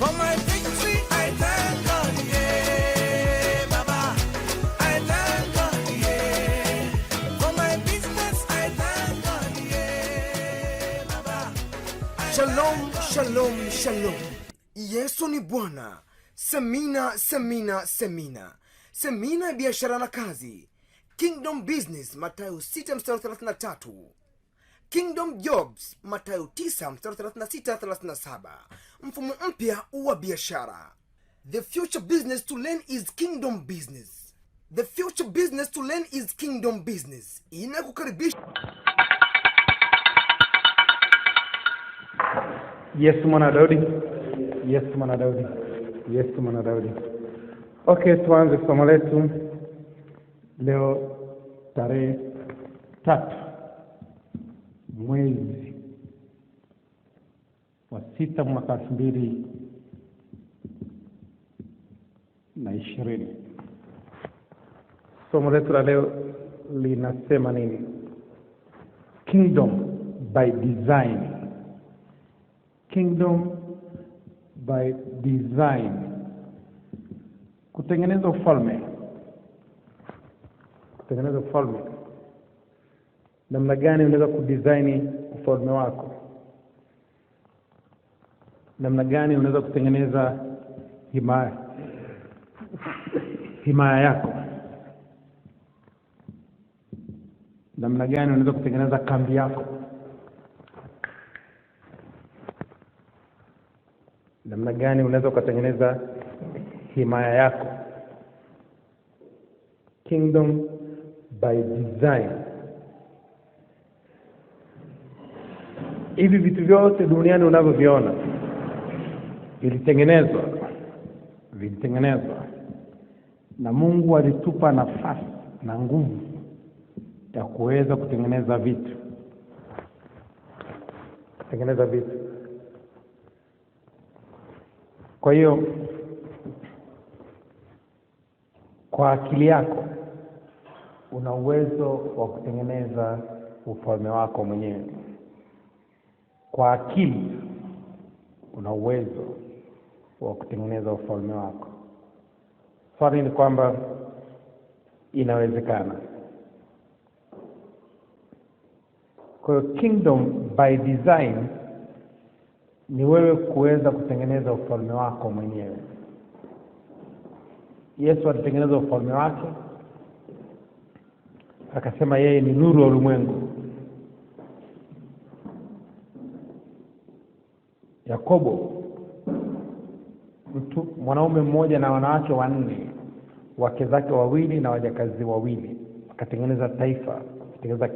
For my victory, I thank God, yeah, Baba. I thank God, yeah. For my business, I thank God, yeah, Baba. Shalom, shalom, shalom. Yesu ni Bwana. Semina, semina, semina. Semina ya biashara na kazi. Kingdom Business, Mathayo 6:33. Kingdom Jobs, Mathayo 9:36-37. Mfumo mpya wa biashara. The future business to learn is Kingdom Business. The future business to learn is Kingdom Business. Inakukaribisha. Yesu mwana Daudi. Yesu mwana Daudi. Yesu mwana Daudi. Okay, tuanze somo letu leo tarehe 3 mwezi wa 6 mwaka 2020. Somo letu la leo linasema nini? Kingdom by design. Kingdom by design. Kutengeneza ufalme. Kutengeneza ufalme. Namna gani unaweza kudesign ufalme wako? Namna gani unaweza kutengeneza himaya yako? Namna gani unaweza kutengeneza kambi yako? Namna gani unaweza kutengeneza himaya yako? Kingdom by design. Hivi vitu vyote duniani unavyoviona vilitengenezwa na Mungu. Alitupa nafasi na nguvu ya kuweza kutengeneza vitu. Kwa hiyo kwa akili yako una uwezo wa kutengeneza ufalme wako mwenyewe. Kwa akili una uwezo wa kutengeneza ufalme wako. Swali ni kwamba inawezekana. Kwa hiyo kingdom by design ni wewe kuweza kutengeneza ufalme wako mwenyewe. Yesu alitengeneza ufalme wake, akasema yeye ni nuru ya ulimwengu. Yakobo, mwanaume mmoja na wanawake 4, wake zake 2 na wajakazi 2, akatengeneza taifa, akatengeneza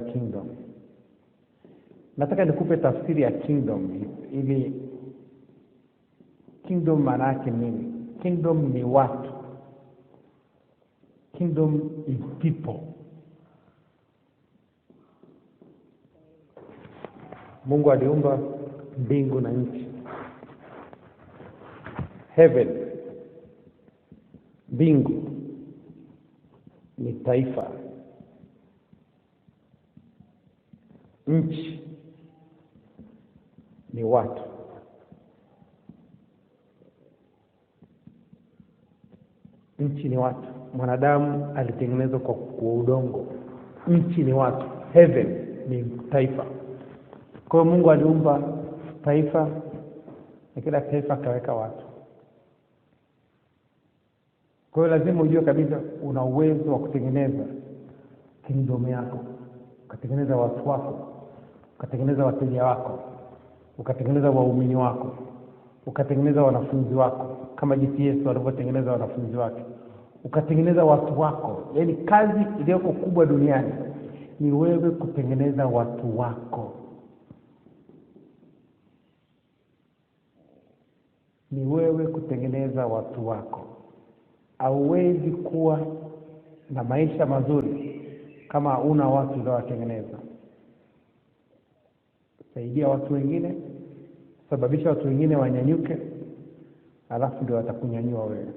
kingdom. Nataka nikupe tafsiri ya kingdom ili kingdom maana yake nini? Kingdom ni watu. Kingdom is people. Mungu aliumba mbingu na nchi. Heaven, mbingu ni taifa. Nchi ni watu. Nchi ni watu. Mwanadamu alitengenezwa kwa udongo. Nchi ni watu. Heaven ni taifa. Kwa Mungu aliumba taifa, na kila taifa akaweka watu. Kwa hiyo lazima ujue kabisa una uwezo wa kutengeneza kingdom yako, ukatengeneza watu wako, ukatengeneza wateja wako, ukatengeneza waumini wako, ukatengeneza wanafunzi wako kama jinsi Yesu alivyotengeneza wanafunzi wake, ukatengeneza watu wako. Yaani kazi iliyoko kubwa duniani ni wewe kutengeneza watu wako. Ni wewe kutengeneza watu wako. Hauwezi kuwa na maisha mazuri kama huna watu uliowatengeneza. Saidia watu wengine, sababisha watu wengine wanyanyuke, alafu ndio watakunyanyua wewe.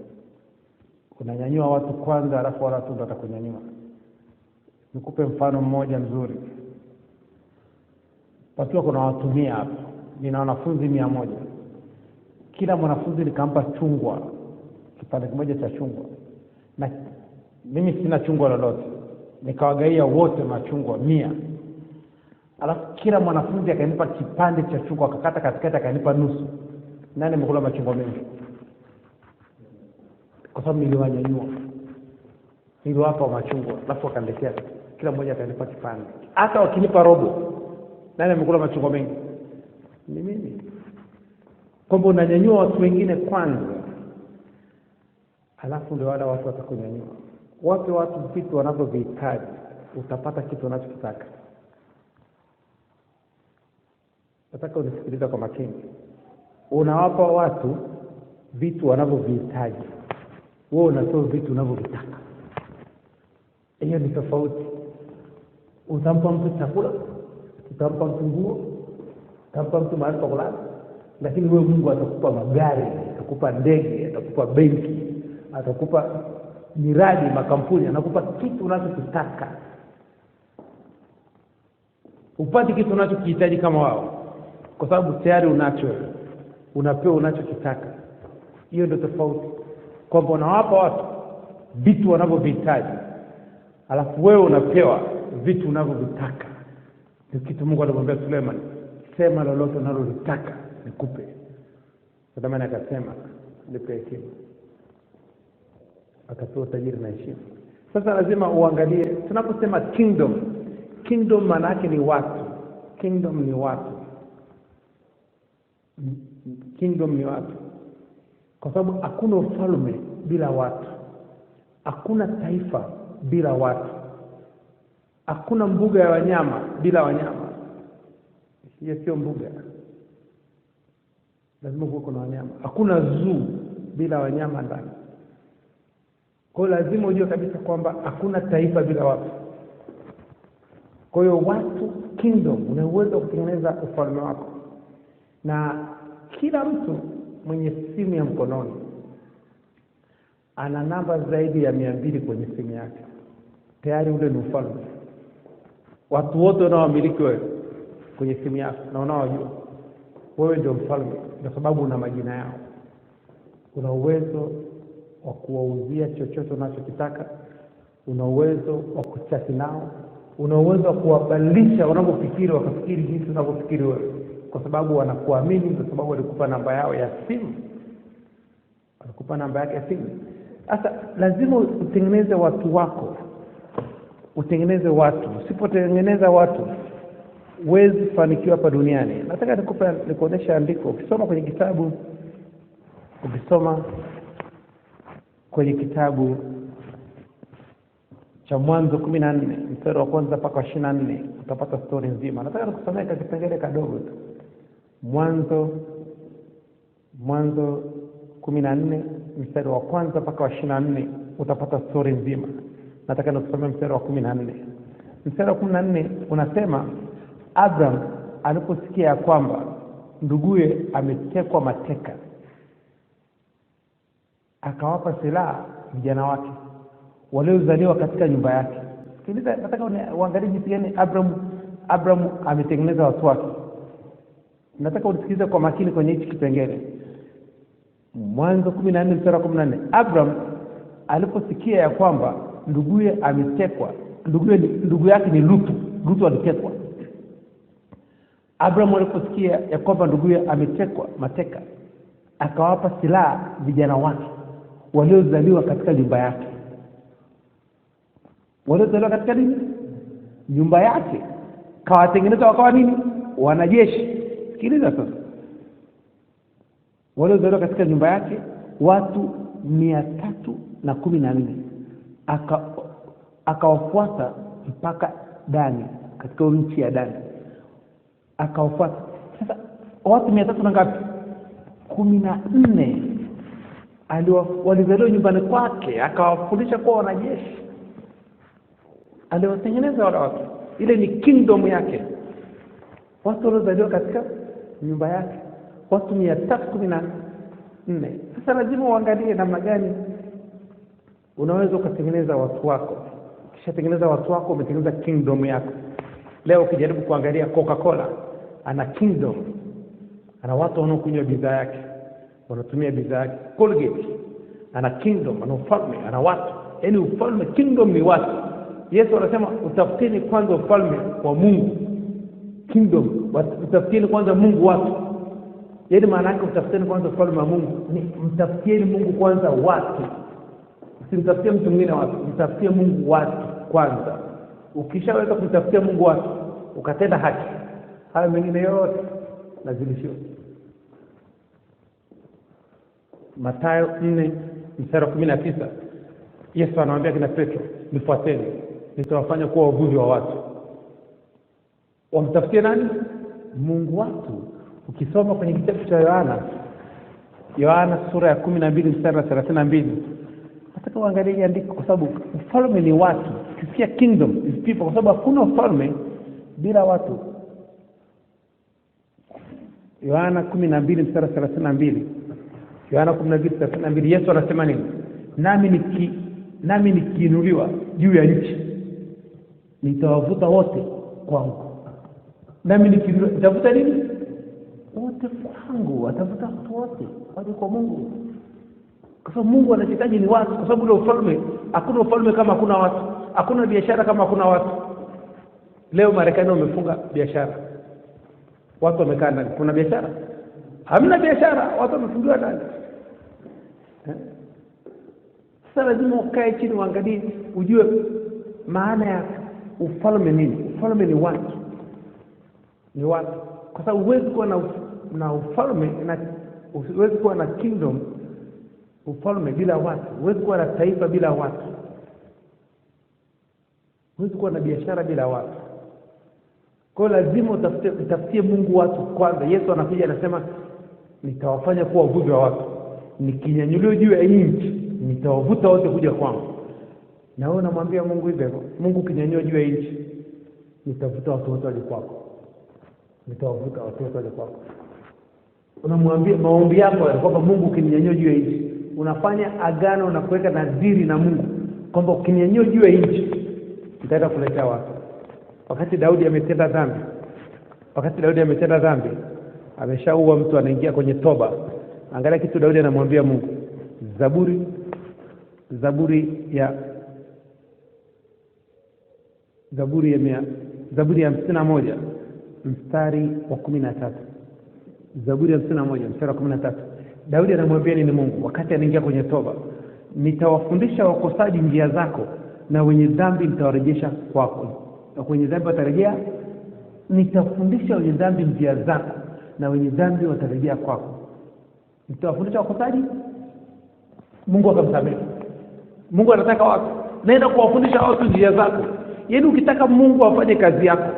Unanyanyua watu kwanza, alafu watu ndio watakunyanyua. Nikupe mfano mmoja mzuri. Pakiwa kuna watu 100 hapa, nina wanafunzi 100. Kila mwanafunzi nikampa chungwa, kipande kimoja cha chungwa. Na mimi sina chungwa lolote. Nikawagaia wote machungwa 100. Alafu kila mwanafunzi akanipa kipande cha chungwa, akakata katikati akanipa nusu. Nani amekula machungwa mengi? Kwa sababu niliwanyanyua. Niliwapa machungwa, alafu wakaniletea. Kila mmoja akanipa kipande. Hata wakinipa robo, nani amekula machungwa mengi? Ni mimi. Kwamba unanyanyua watu wengine kwanza, alafu ndio wale watu watakunyanyua. Wape watu vitu wanavyovihitaji, utapata kitu unachotaka. Nataka unisikilize kwa makini. Unawapa watu vitu wanavyovihitaji, wewe unatoa vitu unavyovitaka. Hiyo ni tofauti. Utampa mtu chakula, utampa mtu nguo, utampa mtu mahali pa kulala, lakini wewe Mungu atakupa magari, atakupa ndege, atakupa benki, atakupa miradi, makampuni, anakupa kitu unachotaka. Upate kitu unachokihitaji kama wao, kwa sababu tayari unacho, unapewa unachokitaka. Hiyo ndio tofauti. Kwamba unawapa watu vitu wanavyovihitaji, alafu wewe unapewa vitu unavyovitaka. Ndio kitu Mungu alimwambia Suleiman, sema lolote unalolitaka nikupe. Suleiman akasema nipe hekima, akapewa tajiri na heshima. Sasa lazima uangalie tunaposema kingdom maana yake ni watu. Kingdom ni watu. Kingdom ni watu. Kwa sababu hakuna ufalme bila watu. Hakuna taifa bila watu. Hakuna mbuga ya wanyama bila wanyama. Hiyo sio mbuga. Lazima kuwe kuna wanyama. Hakuna zoo bila wanyama ndani. Kwa hiyo lazima ujue kabisa kwamba hakuna taifa bila watu. Kwa hiyo watu, kingdom, una uwezo wa kutengeneza ufalme wako. Na kila mtu mwenye simu ya mkononi ana namba zaidi ya 200 kwenye simu yake. Tayari ule ni ufalme. Watu wote wanaomiliki wewe kwenye simu yako na unaowajua, wewe ndio mfalme, kwa sababu una majina yao. Una uwezo wa kuwauzia chochote unachokitaka, una uwezo wa kuchati nao, una uwezo wa kuwabadilisha wanapofikiri wakafikiri jinsi unavyofikiri wewe, kwa sababu wanakuamini, kwa sababu walikupa namba yao ya simu. Walikupa namba yake ya simu. Sasa lazima utengeneze watu wako. Utengeneze watu. Usipotengeneza watu, huwezi fanikiwa hapa duniani. Nataka nikuonesha andiko. Ukisoma kwenye kitabu cha Mwanzo 14 mstari wa kwanza mpaka 24 utapata story nzima. Nataka nikusomee kipengele kadogo tu. Mwanzo 14 mstari wa kwanza mpaka 24 utapata story nzima. Nataka nikusomee mstari wa 14. Mstari wa 14 unasema Abraham aliposikia kwamba nduguye ametekwa mateka, akawapa silaha vijana wake waliozaliwa katika nyumba yake. Sikiliza, nataka uangalie jinsi gani Abraham ametengeneza watu wake. Nataka usikilize kwa makini kwenye hichi kipengele. Mwanzo 14 mstari wa 14. Abraham aliposikia ya kwamba nduguye ametekwa, ndugu yake ni Lutu alitekwa. Abraham aliposikia ya kwamba nduguye ametekwa mateka, akawapa silaha vijana wake waliozaliwa katika nyumba yake. Waliozaliwa katika nini? Nyumba yake. Kawatengeneza wakawa nini? Wanajeshi. Sikiliza sasa. Waliozaliwa katika nyumba yake watu 314. Akawafuata mpaka Dani, katika nchi ya Dani. Akawafuata. Sasa watu 300 na ngapi? 14 walizaliwa nyumbani kwake, akawafundisha kuwa wanajeshi. Aliwatengeneza wale watu. Ile ni kingdom yake. Watu walizaliwa katika nyumba yake, watu 314. Sasa lazima uangalie namna gani unaweza kutengeneza watu wako. Kisha tengeneza watu wako, umetengeneza kingdom yako. Leo ukijaribu kuangalia Coca-Cola ana kingdom. ana watu wanaokunywa bidhaa yake, wanatumia bidhaa yake. Colgate ana kingdom, ana ufalme, ana watu. Yaani ufalme, kingdom ni watu. Yesu anasema utafuteni kwanza ufalme wa Mungu. Kingdom, utafuteni kwanza Mungu, watu. Yaani maana yake utafuteni kwanza ufalme wa Mungu ni mtafutieni Mungu kwanza, watu. Usimtafutie mtu mwingine watu, mtafutie Mungu watu kwanza. Ukishaweza kumtafutia Mungu watu, ukatenda haki, hayo mengine yote nazidishiwa. Mathayo 4:19, Yesu anawaambia kina Petro, nifuateni, nitawafanya kuwa wavuvi wa watu. Wamtafutie nani? Mungu watu. Ukisoma kwenye kitabu cha Yohana sura ya 12:32, nataka uangalie andiko kwa sababu ufalme ni watu. Ukisikia kingdom is people, kwa sababu hakuna ufalme bila watu. Yohana 12:32, Yohana 12:32, Yesu anasema nini? Nami nikiinuliwa juu ya nchi, nitawavuta wote kwangu. Nami nikiinuliwa, nitavuta nini? Wote kwangu. Atavuta watu wote waje kwa Mungu. Kwa sababu Mungu anahitaji ni watu, kwa sababu ile ufalme, hakuna ufalme kama hakuna watu. Hakuna biashara kama hakuna watu. Leo Marekani wamefunga biashara, watu wamekaa ndani. Kuna biashara? Hamna biashara, watu wamefungiwa ndani. Sasa lazima ukae chini uangalie, ujue maana ya ufalme nini. Ufalme ni watu, ni watu. Kwa sababu huwezi kuwa na ufalme, na huwezi kuwa na kingdom, ufalme bila watu. Huwezi kuwa na taifa bila watu. Huwezi kuwa na biashara bila watu. Kwa hiyo lazima utafutie Mungu watu kwanza. Yesu anakuja anasema nitawafanya kuwa wavuvi wa watu. Nikinyanyuliwa juu ya nchi, nitawavuta wote kuja kwangu. Na wewe unamwambia Mungu hivyo, Mungu kinyanyua juu ya nchi, nitavuta watu wote waje kwako. Nitawavuta watu wote waje kwako. Unamwambia maombi yako kwamba Mungu kinyanyua juu ya nchi. Unafanya agano na kuweka nadhiri na Mungu kwamba kinyanyua juu ya nchi nitaenda kuletea watu. Wakati Daudi ametenda dhambi, ameshaua mtu, anaingia kwenye toba. Angalia kitu Daudi anamwambia Mungu. Zaburi ya 51 mstari wa 13. Zaburi ya 51 mstari wa 13. Daudi anamwambia nini Mungu wakati anaingia kwenye toba? Nitawafundisha wakosaji njia zako, na wenye dhambi nitawarejesha kwako. Na wenye dhambi watarejea, nitafundisha wenye dhambi njia zako, na wenye dhambi watarejea kwako. Nitawafundisha wakosaji. Mungu akamsamehe. Mungu anataka watu, naenda kuwafundisha watu njia zako. Yaani ukitaka Mungu afanye kazi yako,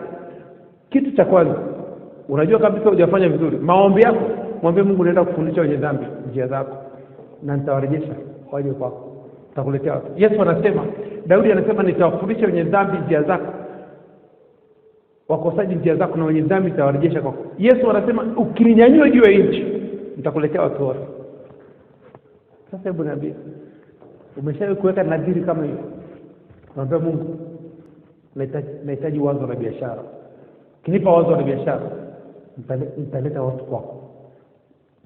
kitu cha kwanza, unajua kabisa hujafanya vizuri, maombi yako, mwambie Mungu naenda kufundisha wenye dhambi njia zako, na nitawarejesha waje kwako. Nitakuletea watu. Yesu anasema, Daudi anasema nitawafundisha wenye dhambi njia zako, wakosaji njia zako, na wenye dhambi nitawarejesha kwako. Yesu anasema ukininyanyua juu ya nchi, nitakuletea watu wote. Sasa hebu niambie, umeshawahi kuweka nadhiri kama hiyo? Mwambie Mungu nahitaji wazo la biashara. Kinipa wazo la biashara, nitaleta watu kwako.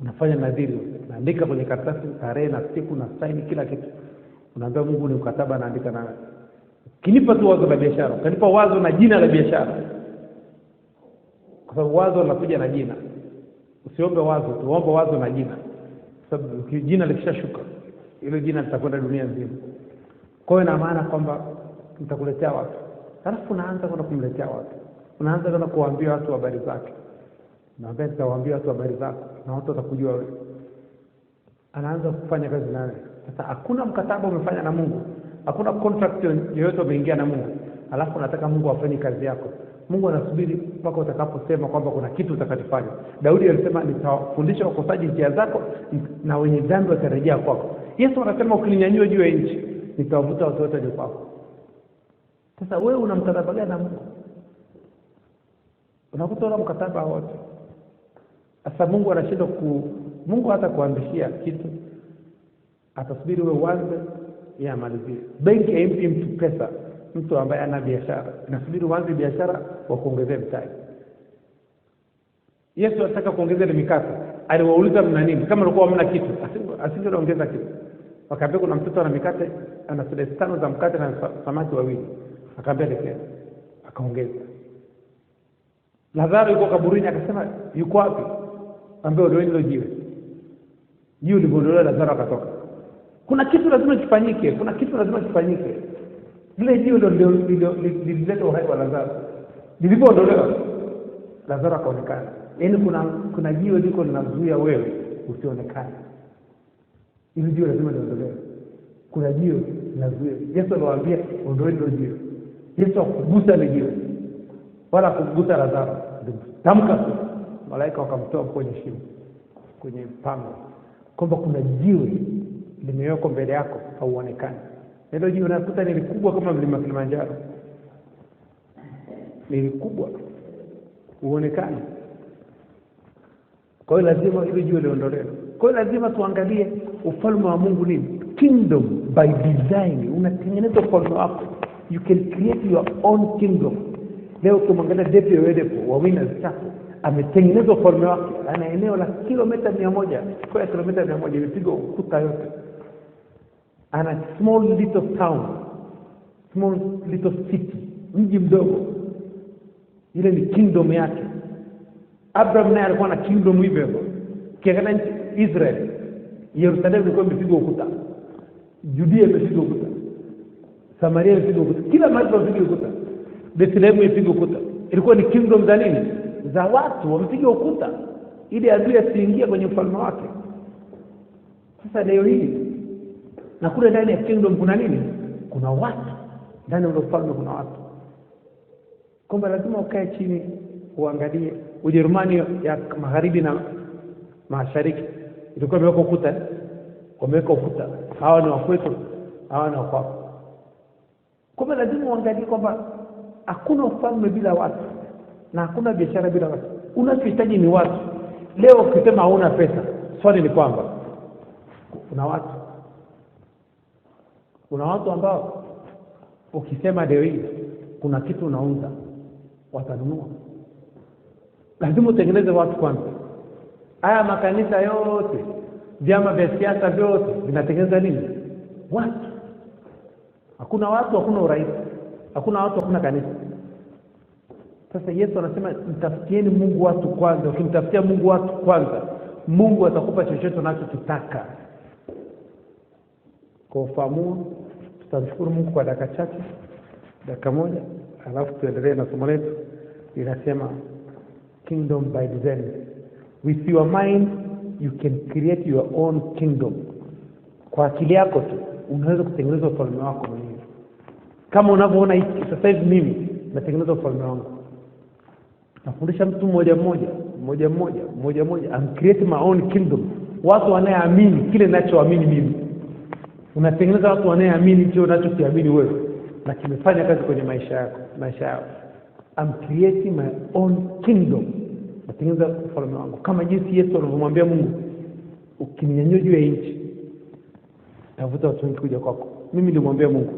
Unafanya nadhiri, naandika kwenye karatasi tarehe na siku na saini kila kitu. Unaambia Mungu ni mkataba, naandika na kinipa tu wazo la biashara, kanipa wazo na jina la biashara. Kwa sababu wazo linakuja na jina. Usiombe wazo tu, omba wazo na jina. Kwa sababu jina likishashuka, hilo jina litakwenda dunia nzima. Kwa hiyo ina maana kwamba nitakuletea watu. Halafu unaanza kwenda kumletea watu. Unaanza kwenda kuwaambia watu habari zake. Naambia nitawaambia watu habari zako, na watu watakujua wewe. Anaanza kufanya kazi nawe. Sasa hakuna mkataba umefanya na Mungu. Hakuna contract yoyote umeingia na Mungu. Alafu unataka Mungu afanye kazi yako. Mungu anasubiri mpaka utakaposema kwamba kuna kitu utakachofanya. Daudi alisema nitawafundisha wakosaji njia zako, na wenye dhambi watarejea kwako. Yesu anasema ukininyanyua juu ya nchi, nitawavuta watu wote kwako. Sasa wewe una mkataba gani na Mungu? Unakuta una mkataba wote. Sasa Mungu anashindwa Mungu hata kuambishia kitu, atasubiri wewe uanze yeye amalizie. Benki haimpi mtu pesa, mtu ambaye ana biashara, nasubiri uanze biashara wa kuongezea mtaji. Yesu anataka kuongeza ile mikate. Aliwauliza mna nini? Kama walikuwa hamna kitu, asingeongeza kitu. Wakaambia kuna mtoto ana mikate, ana side 5 za mkate na samaki wawili. Akaambia lekea. Akaongeza. Lazaro yuko kaburini, akasema yuko wapi? Ambao ndio hilo jiwe. Jiwe liliondolewa, Lazaro akatoka. Kuna kitu lazima kifanyike, kuna kitu lazima kifanyike. Lile jiwe ndio lilileta uhai wa Lazaro. Lilipoondolewa, Lazaro akaonekana. Yaani kuna jiwe liko linazuia wewe usionekane. Ile jiwe lazima liondolewe. Kuna jiwe linazuia. Yesu aliwaambia ondoeni hilo jiwe. Yesu akugusa ile jiwe. Wala kugusa Lazaro. Tamka tu. Malaika wakamtoa kwenye shimo, kwenye pango. Kwamba kuna jiwe limewekwa mbele yako hauonekani. Hilo jiwe unakuta ni kubwa kama mlima Kilimanjaro. Ni kubwa. Uonekane. Kwa hiyo lazima ile jiwe liondolewe. Kwa hiyo lazima tuangalie ufalme wa Mungu nini? Kingdom by design. Unatengeneza ufalme wako. You can create your own kingdom. Leo tumwangalia David Oyedepo wa Winners Chapel, ametengeneza ufalme wake. Ana eneo la kilomita 100, kwa kilomita 100 imepigwa ukuta yote. Ana small little town, small little city, mji mdogo. Ile ni kingdom yake. Abraham naye alikuwa na kingdom hivyo. Kiangalia Israel, Yerusalemu ilikuwa imepigwa ukuta. Judea imepigwa ukuta. Samaria imepigwa ukuta. Kila mahali imepigwa ukuta. Bethlehem imepigwa ukuta. Ilikuwa ni kingdom za nini? Za watu wamepiga ukuta ili adui asiingie kwenye ufalme wake. Sasa leo hii na kule ndani ya kingdom kuna nini? Kuna watu. Ndani ya ufalme kuna watu. Kwamba lazima ukae chini uangalie. Ujerumani ya magharibi na mashariki ilikuwa imeweka ukuta. Wameweka ukuta. Hawa ni wakwetu, hawa ni wakwao. Kwamba lazima uangalie kwamba hakuna ufalme bila watu na hakuna biashara bila watu. Unachohitaji ni watu. Leo ukisema hauna pesa, swali ni kwamba kuna watu. Kuna watu ambao ukisema leo hii kuna kitu unauza, watanunua. Lazima utengeneze watu kwanza. Haya makanisa yote, vyama vya siasa vyote vinatengeneza nini? Watu. Hakuna watu, hakuna urais. Hakuna watu, hakuna kanisa. Sasa Yesu anasema mtafutieni Mungu watu kwanza. Ukimtafutia Mungu watu kwanza, Mungu atakupa chochote unachotaka. Kwa ufahamu, tutamshukuru Mungu kwa dakika chache, dakika moja, alafu tuendelee na somo letu. Linasema kingdom by design. With your mind you can create your own kingdom. Kwa akili yako tu unaweza kutengeneza ufalme wako mwenyewe. Kama unavyoona hiki sasa hivi mimi natengeneza ufalme wangu. Nafundisha mtu mmoja mmoja. I'm creating my own kingdom. Watu wanaoamini kile ninachoamini mimi. Unatengeneza watu wanaoamini kile unachokiamini wewe. Na kimefanya kazi kwenye maisha yao. I'm creating my own kingdom. Natengeneza ufalme wangu. Kama jinsi Yesu alivyomwambia Mungu, ukininyanyua juu ya nchi, tavuta watu wengi kuja kwako. Mimi nilimwambia Mungu,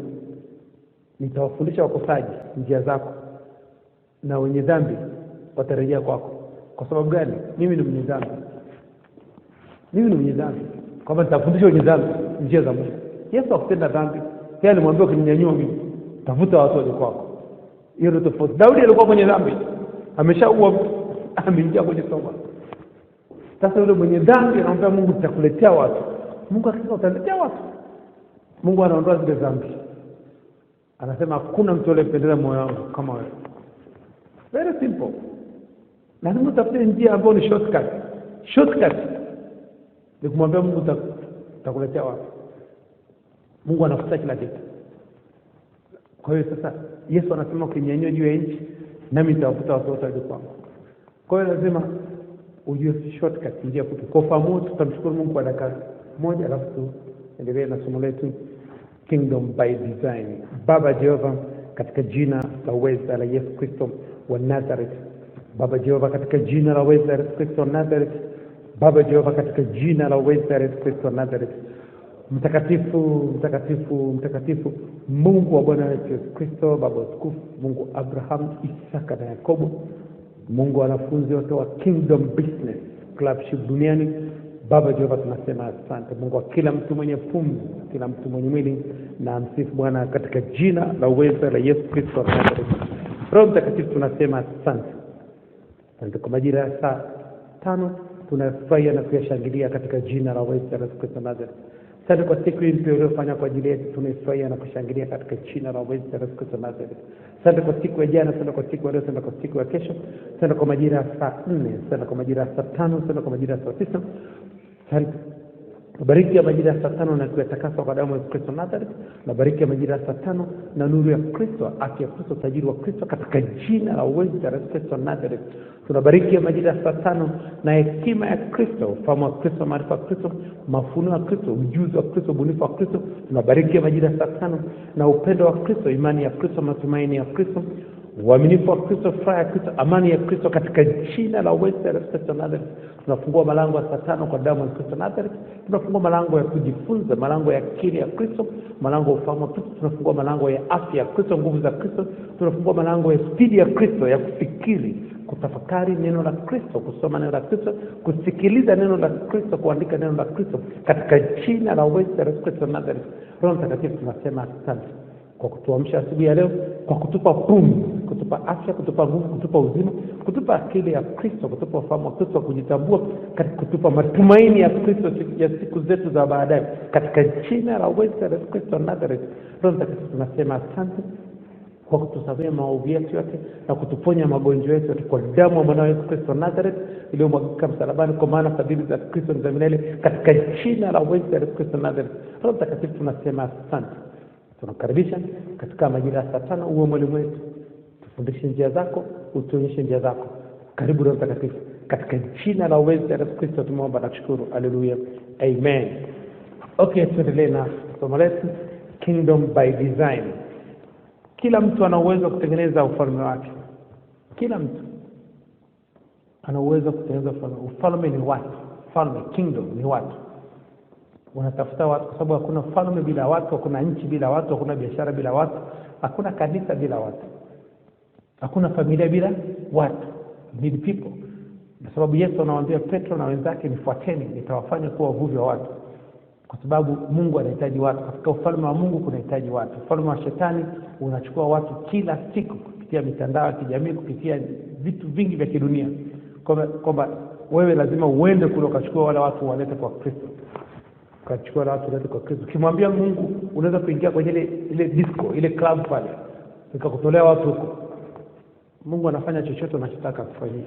nitawafundisha wakosaji njia zako, na wenye dhambi watarejea kwako. Kwa sababu gani? Mimi ni mwenye dhambi. Kwamba nitafundisha wenye dhambi njia za Mungu. Yesu hakutenda dhambi. Yeye alimwambia ukininyanyua mimi, tafuta watu waje kwako. Hiyo ndio tofauti. Daudi alikuwa mwenye dhambi. Ameshaua, ameingia kwenye toba. Sasa yule mwenye dhambi anamwambia Mungu, nitakuletea watu. Mungu akisema utaletea watu. Mungu anaondoa zile dhambi. Anasema hakuna mtu aliyependeza moyo wangu kama wewe. Very simple. Lazima utafute njia ambayo ni shortcut. Ni kumwambia Mungu utakuletea watu. Mungu anafuta kila kitu. Kwa hiyo sasa Yesu anasema ukininyanyua juu ya nchi, nami nitawafuta watu wote waje kwangu. Kwa hiyo lazima ujue shortcut, njia fupi. Kwa fahamu tutamshukuru Mungu kwa dakika moja, alafu tuendelee na somo letu Kingdom by Design. Baba Jehova, katika jina la uweza la Yesu Kristo wa Nazareth. Baba Jehova, katika jina la uweza la Yesu Kristo wa Nazareth. Baba Jehova, katika jina la uweza la Yesu Kristo wa Nazareth. Mtakatifu Mungu wa Bwana wetu Yesu Kristo, Baba mtukufu, Mungu Abraham, Isaka na Yakobo. Mungu wanafunzi wote wa Kingdom Business Clubship duniani, Baba Jehova tunasema asante. Mungu wa kila mtu mwenye pumzi, kila mtu mwenye mwili, na msifu Bwana katika jina la uweza la Yesu Kristo wa Nazareti. Roho Mtakatifu tunasema asante. Asante kwa majira ya saa 5 tunafurahia na kuyashangilia katika jina la uweza la Yesu Kristo wa Nazareti. Asante kwa siku hii mpya uliyofanya kwa ajili yetu, tunafurahia na kushangilia katika jina la uweza la Yesu Kristo wa Nazareti. Asante kwa siku ya jana, asante kwa siku ya leo, asante kwa siku ya kesho. Asante kwa majira ya saa 4, asante kwa majira ya saa 5, asante kwa majira ya saa 9. Asante. Bariki ya majira ya saa 5 na kuyatakasa kwa damu ya Kristo Nazareth. Na bariki ya majira ya saa 5 na nuru ya Kristo, afya ya Kristo, tajiri wa Kristo katika jina la uweza la Kristo Nazareth. Tunabariki ya majira ya saa 5 na hekima ya Kristo, ufahamu wa Kristo, maarifa ya Kristo, mafunuo ya Kristo, ujuzi wa Kristo, ubunifu wa Kristo. Tunabariki ya majira ya saa 5 na upendo wa Kristo, imani ya Kristo, matumaini ya Kristo, uaminifu wa Kristo, furaha ya Kristo, amani ya Kristo katika jina la uweza la Kristo Nazareth. Tunafungua malango ya saa 5 kwa damu ya Kristo Nazareth. Tunafungua malango ya kujifunza, malango ya akili ya Kristo, malango ya ufahamu wa Kristo. Tunafungua malango ya afya ya Kristo, nguvu za Kristo. Tunafungua malango ya spidi ya Kristo ya kufikiri, kutafakari neno la Kristo, kusoma neno la Kristo, kusikiliza neno la Kristo, kuandika neno la Kristo katika jina la uweza la Kristo Nazareth. Roho Mtakatifu tunasema asante kwa kutuamsha asubuhi ya leo, kwa kutupa pumzi, kutupa afya, kutupa nguvu, kutupa uzima, kutupa akili ya Kristo, kutupa ufahamu wa Kristo, kujitambua, kutupa matumaini ya Kristo ya siku zetu za baadaye katika jina la uweza la Kristo Nazareth. Roho Mtakatifu tunasema asante kwa kutusamehe maovu yetu yote na kutuponya magonjwa yetu yote kwa damu ya mwana Yesu Kristo Nazareth iliyomwagika msalabani, kwa maana fadhili za Kristo ni za milele katika jina la uweza la Kristo Nazareth. Roho Mtakatifu tunasema asante. Tunakaribisha katika majira ya saa 5 uwe mwalimu wetu. Tufundishe njia zako, utuonyeshe njia zako. Karibu Roho Mtakatifu katika jina la uweza la Kristo tumeomba na kushukuru. Haleluya. Amen. Okay, tuendelee na somo letu Kingdom by Design. Kila mtu ana uwezo wa kutengeneza ufalme wake. Kila mtu ana uwezo wa kutengeneza ufalme. Ufalme ni watu. Ufalme, kingdom ni watu. Unatafuta watu kwa sababu hakuna ufalme bila watu, hakuna nchi bila watu, hakuna biashara bila watu, hakuna kanisa bila watu, hakuna familia bila watu. Need people. Kwa sababu Yesu anawaambia Petro na wenzake, nifuateni nitawafanya kuwa wavuvi wa watu. Kwa sababu Mungu anahitaji watu. Katika ufalme wa Mungu kunahitaji watu. Ufalme wa Shetani unachukua watu kila siku kupitia mitandao ya kijamii, kupitia vitu vingi vya kidunia. Kwamba wewe lazima uende kule ukachukua wale watu walete kwa Kristo. Ukachukua wale watu walete kwa Kristo. Ukimwambia Mungu unaweza kuingia kwenye ile disco, ile club pale, nikakutolea watu huko. Mungu anafanya chochote anachotaka kufanyia.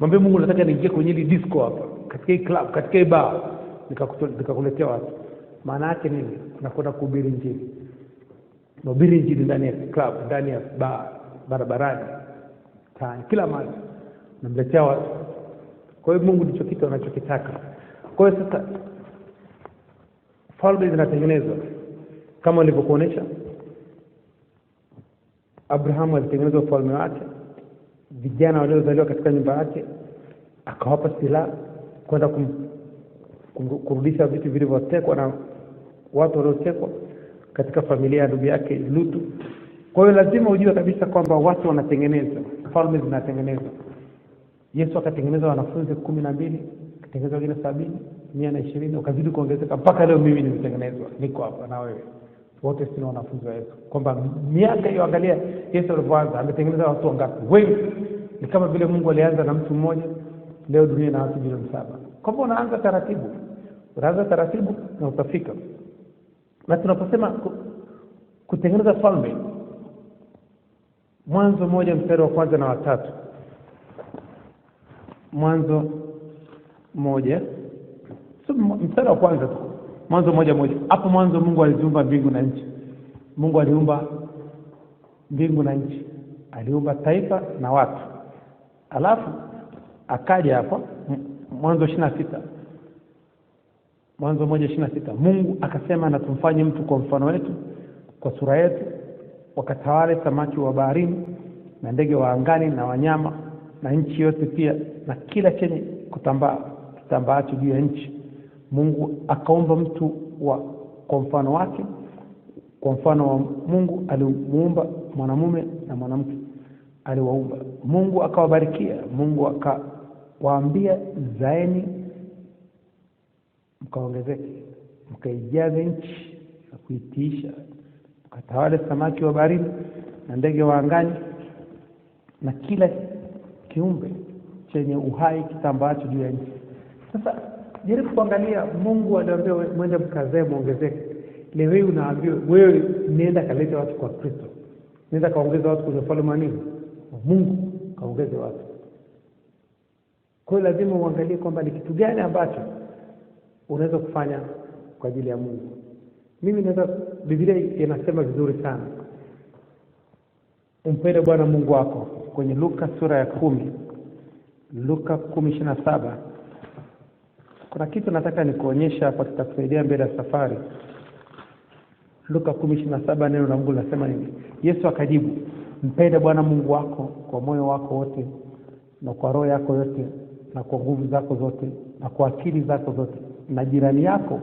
Mwambie Mungu nataka niingie kwenye ile disco hapa, katika hii club, katika hii bar, nikakuletea watu. Maana yake nini? Unakwenda kuhubiri injili. Kuhubiri injili ndani ya club, ndani ya bar, barabarani, kila mahali. Unamletea watu. Kwa hiyo Mungu ndicho kitu anachokitaka. Kwa hiyo sasa falme zinatengenezwa kama nilivyokuonesha. Abrahamu alitengeneza ufalme wake. Vijana waliozaliwa katika nyumba yake akawapa silaha kwenda kurudisha vitu vilivyotekwa na watu waliotekwa katika familia ya ndugu yake Lutu. Kwa hiyo lazima ujue kabisa kwamba watu wanatengenezwa, falme zinatengenezwa. Yesu akatengeneza wanafunzi 12, akatengeneza wengine 70, 120, ukazidi kuongezeka mpaka leo mimi nimetengenezwa, niko hapa na wewe. Wote sisi ni wanafunzi wa Yesu. Kwamba miaka hiyo, angalia Yesu alipoanza ametengeneza watu wangapi? Wengi. Ni kama vile Mungu alianza na mtu mmoja, leo dunia ina watu bilioni 7. Kwa hivyo unaanza taratibu. Unaanza taratibu na utafika. Na tunaposema kutengeneza falme, Mwanzo 1 mstari wa 1 na wa 3. Mwanzo 1 mstari wa 1 tu. Mwanzo 1:1. Hapo mwanzo Mungu aliziumba mbingu na nchi. Mungu aliumba mbingu na nchi. Aliumba taifa na watu. Alafu akaja hapo Mwanzo 26. Mwanzo 1:26. Mungu akasema na tumfanye mtu kwa mfano wetu, kwa sura yetu, wakatawale samaki wa baharini na ndege wa angani na wanyama na nchi yote pia na kila chenye kitambaacho juu ya nchi. Mungu akaumba mtu kwa mfano wake, kwa mfano wa Mungu alimuumba mwanamume na mwanamke aliwaumba. Mungu akawabarikia, Mungu akawaambia zaeni mkaongezeke, mkaijaze nchi na kuitiisha, mkatawale samaki wa baharini na ndege wa angani na kila kiumbe chenye uhai kitambaacho juu ya nchi. Sasa jaribu kuangalia, Mungu aliwaambia mwende mkazae muongezeke. Leo hii unaambiwa wewe nenda kaleta watu kwa Kristo, nenda kaongeza watu kwenye ufalme wa nini? Mungu kaongeze watu. Kwa hiyo lazima uangalie kwamba ni kitu gani ambacho unaweza kufanya kwa ajili ya Mungu. Mimi naweza, Biblia inasema vizuri sana, umpende Bwana Mungu wako, kwenye Luka sura ya 10, Luka 10:27. Kuna kitu nataka nikuonyesha hapa, tutakusaidia mbele ya safari. Luka 10:27, neno la Mungu linasema hivi: Yesu akajibu, mpende Bwana Mungu wako kwa moyo wako wote na kwa roho yako yote na kwa nguvu zako zote na kwa akili zako zote, na jirani yako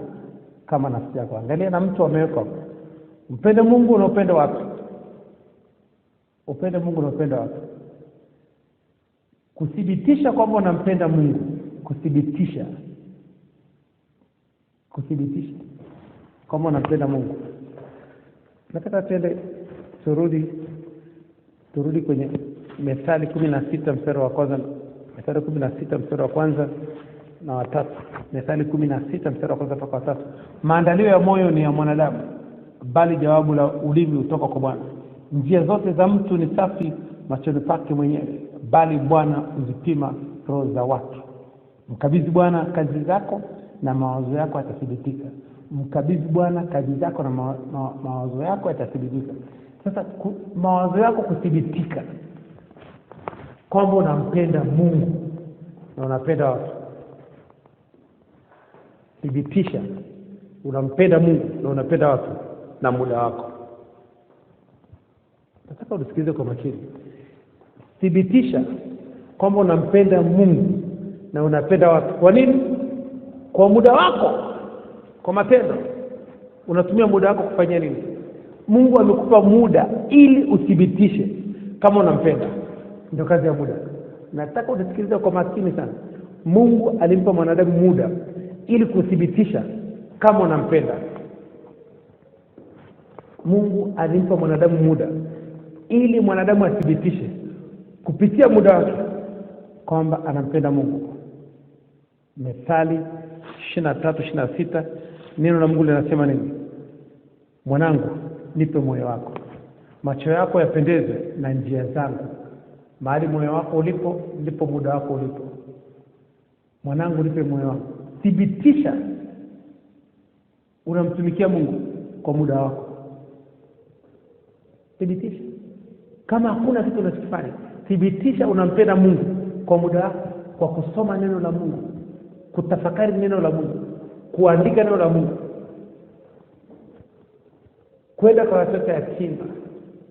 kama nafsi yako. Angalia, na mtu ameweka hapo, mpende Mungu na upende watu. Upende Mungu na upende watu. Kuthibitisha kwamba unampenda Mungu, kuthibitisha kwamba unampenda Mungu. Nataka turudi kwenye Methali 16 mstari wa kwanza, Methali 16 mstari wa kwanza na watatu. Methali 16 mstari wa kwanza mpaka watatu. Maandalio ya moyo ni ya mwanadamu, bali jawabu la ulimi hutoka kwa Bwana. Njia zote za mtu ni safi machoni pake mwenyewe, bali Bwana huzipima roho za watu. Mkabidhi Bwana kazi zako na mawazo yako yatathibitika. Mkabidhi Bwana kazi zako na mawazo yako yatathibitika. Sasa mawazo yako kuthibitika kwamba unampenda Mungu na unapenda watu. Thibitisha unampenda Mungu na unapenda watu na muda wako. Nataka usikilize kwa makini. Thibitisha kwamba unampenda Mungu na unapenda watu. Kwa nini? Kwa muda wako, kwa matendo. Unatumia muda wako kufanya nini? Mungu amekupa muda ili uthibitishe kama unampenda. Ndio kazi ya muda. Nataka usikilize kwa makini sana. Mungu alimpa mwanadamu muda ili kuthibitisha kama unampenda. Mungu alimpa mwanadamu muda ili mwanadamu athibitishe kupitia muda wake kwamba anampenda Mungu. Methali 23:26, neno la Mungu linasema nini? Mwanangu, nipe moyo wako, macho yako yapendezwe na njia zangu. Mahali moyo wako ulipo ndipo muda wako ulipo. Mwanangu, nipe moyo wako. Thibitisha unamtumikia Mungu kwa muda wako. Thibitisha. Kama hakuna kitu unachofanya, thibitisha unampenda Mungu kwa muda wako, kwa kusoma neno la Mungu, kutafakari neno la Mungu, kuandika neno la Mungu, kwenda kwa watoto yatima,